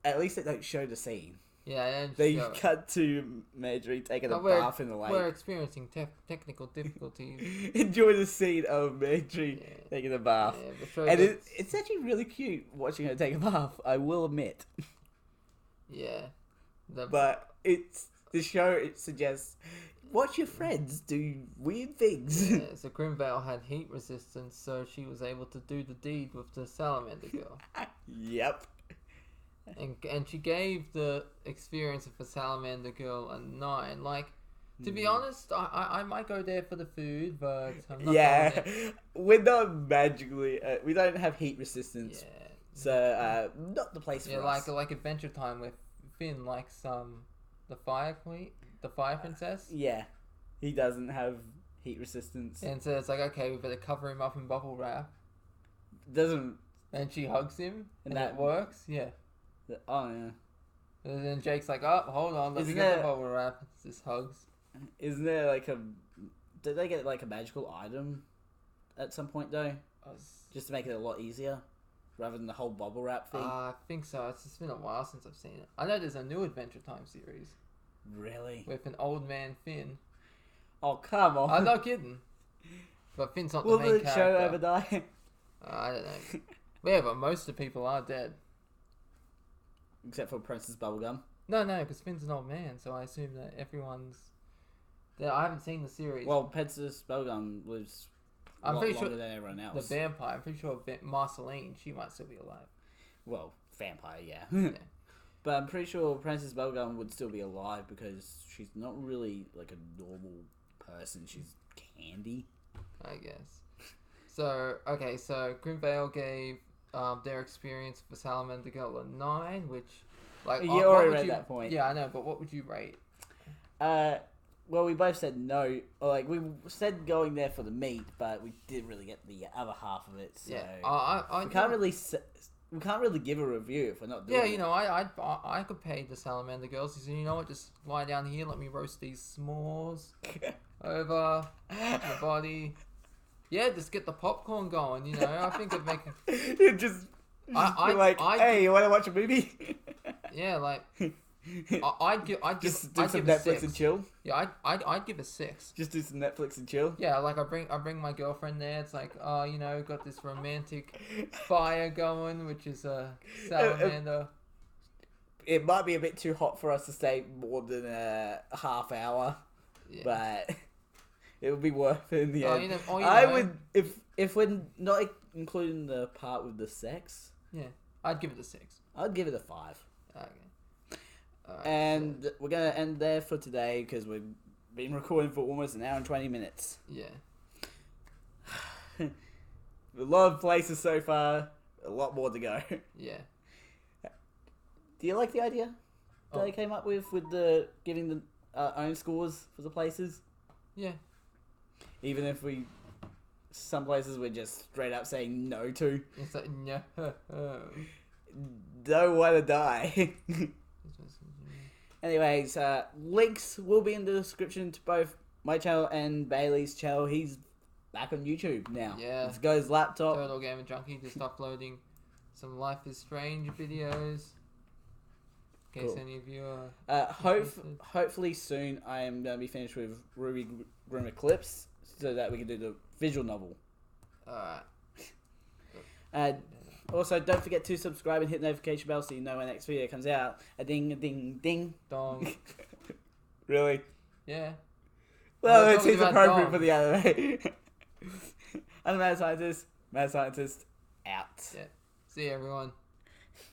At least they don't show the scene. Yeah, they cut to Marjorie taking a bath in the lake. We're experiencing technical difficulties. Enjoy the scene of Marjorie taking a bath. Yeah, and it's actually really cute watching her take a bath, I will admit. Yeah. But the show. It suggests watch your friends do weird things. Yeah, so Grimvale had heat resistance, so she was able to do the deed with the salamander girl. Yep. And she gave the experience of a salamander girl a 9. Like, to be honest, I might go there for the food, but I'm not going there. We're not magically. We don't have heat resistance, Yeah. so not the place for us. Like Adventure Time with Finn likes the Fire Queen, the Fire Princess. Yeah, he doesn't have heat resistance. And so it's like, okay, we better cover him up in bubble wrap. Doesn't. And she hugs him, and that it works. Yeah. Oh yeah. And then Jake's like, oh, hold on, let me get the bubble wrap. It's just hugs. Isn't there like a? Did they get like a magical item at some point though? Just to make it a lot easier, rather than the whole bubble wrap thing. I think so. It's just been a while since I've seen it. I know there's a new Adventure Time series. Really? With an old man Finn. Oh come on! I'm not kidding. But Finn's not Will the main the character. show ever die? I don't know. Yeah, but most of the people are dead. Except for Princess Bubblegum. No, because Finn's an old man, so I assume that everyone's. I haven't seen the series. Well, Princess Bubblegum lives a lot longer than everyone else. The vampire. I'm pretty sure Marceline, she might still be alive. Well, vampire, yeah. Yeah. But I'm pretty sure Princess Bubblegum would still be alive because she's not really like a normal person. She's candy. I guess. So Grimvale gave their experience for Salamander Girl a 9, which like you already read that point. Yeah, I know, but what would you rate? Well, we both said no. Or like we said going there for the meat, but we didn't really get the other half of it. So yeah, we can't really give a review if we're not doing it. Yeah, you know, I could pay the Salamander Girls. He said, you know what, just lie down here, let me roast these s'mores over your body. Yeah, just get the popcorn going, you know. I think it'd make it. Just hey, you want to watch a movie? Yeah, like I'd give some Netflix a 6. and chill. Yeah, I'd give a 6. Just do some Netflix and chill. Yeah, like I bring my girlfriend there. It's like, oh, you know, got this romantic fire going, which is a salamander. It might be a bit too hot for us to stay more than a half hour, but it would be worth it in the end. I would if we're not including the part with the sex. Yeah, I'd give it a 6. I'd give it a 5. Okay. Right, and we're gonna end there for today because we've been recording for almost an hour and 20 minutes. Yeah. A lot of places so far. A lot more to go. Yeah. Do you like the idea that I came up with the giving the own scores for the places? Yeah. Even if some places we're just straight up saying no to. It's like no. Don't want to die. Anyways, links will be in the description to both my channel and Bailey's channel. He's back on YouTube now. Yeah. Let's go his laptop. Total Gamer Junkie just uploading some Life is Strange videos. In case any of you are hopefully soon I am going to be finished with Ruby Grim Eclipse so that we can do the visual novel. Alright. Also, don't forget to subscribe and hit the notification bell so you know when the next video comes out. A ding, a ding, ding. Dong. Really? Yeah. Well, it seems appropriate for the anime. I'm Mad Scientist. Mad Scientist, out. Yeah. See you, everyone.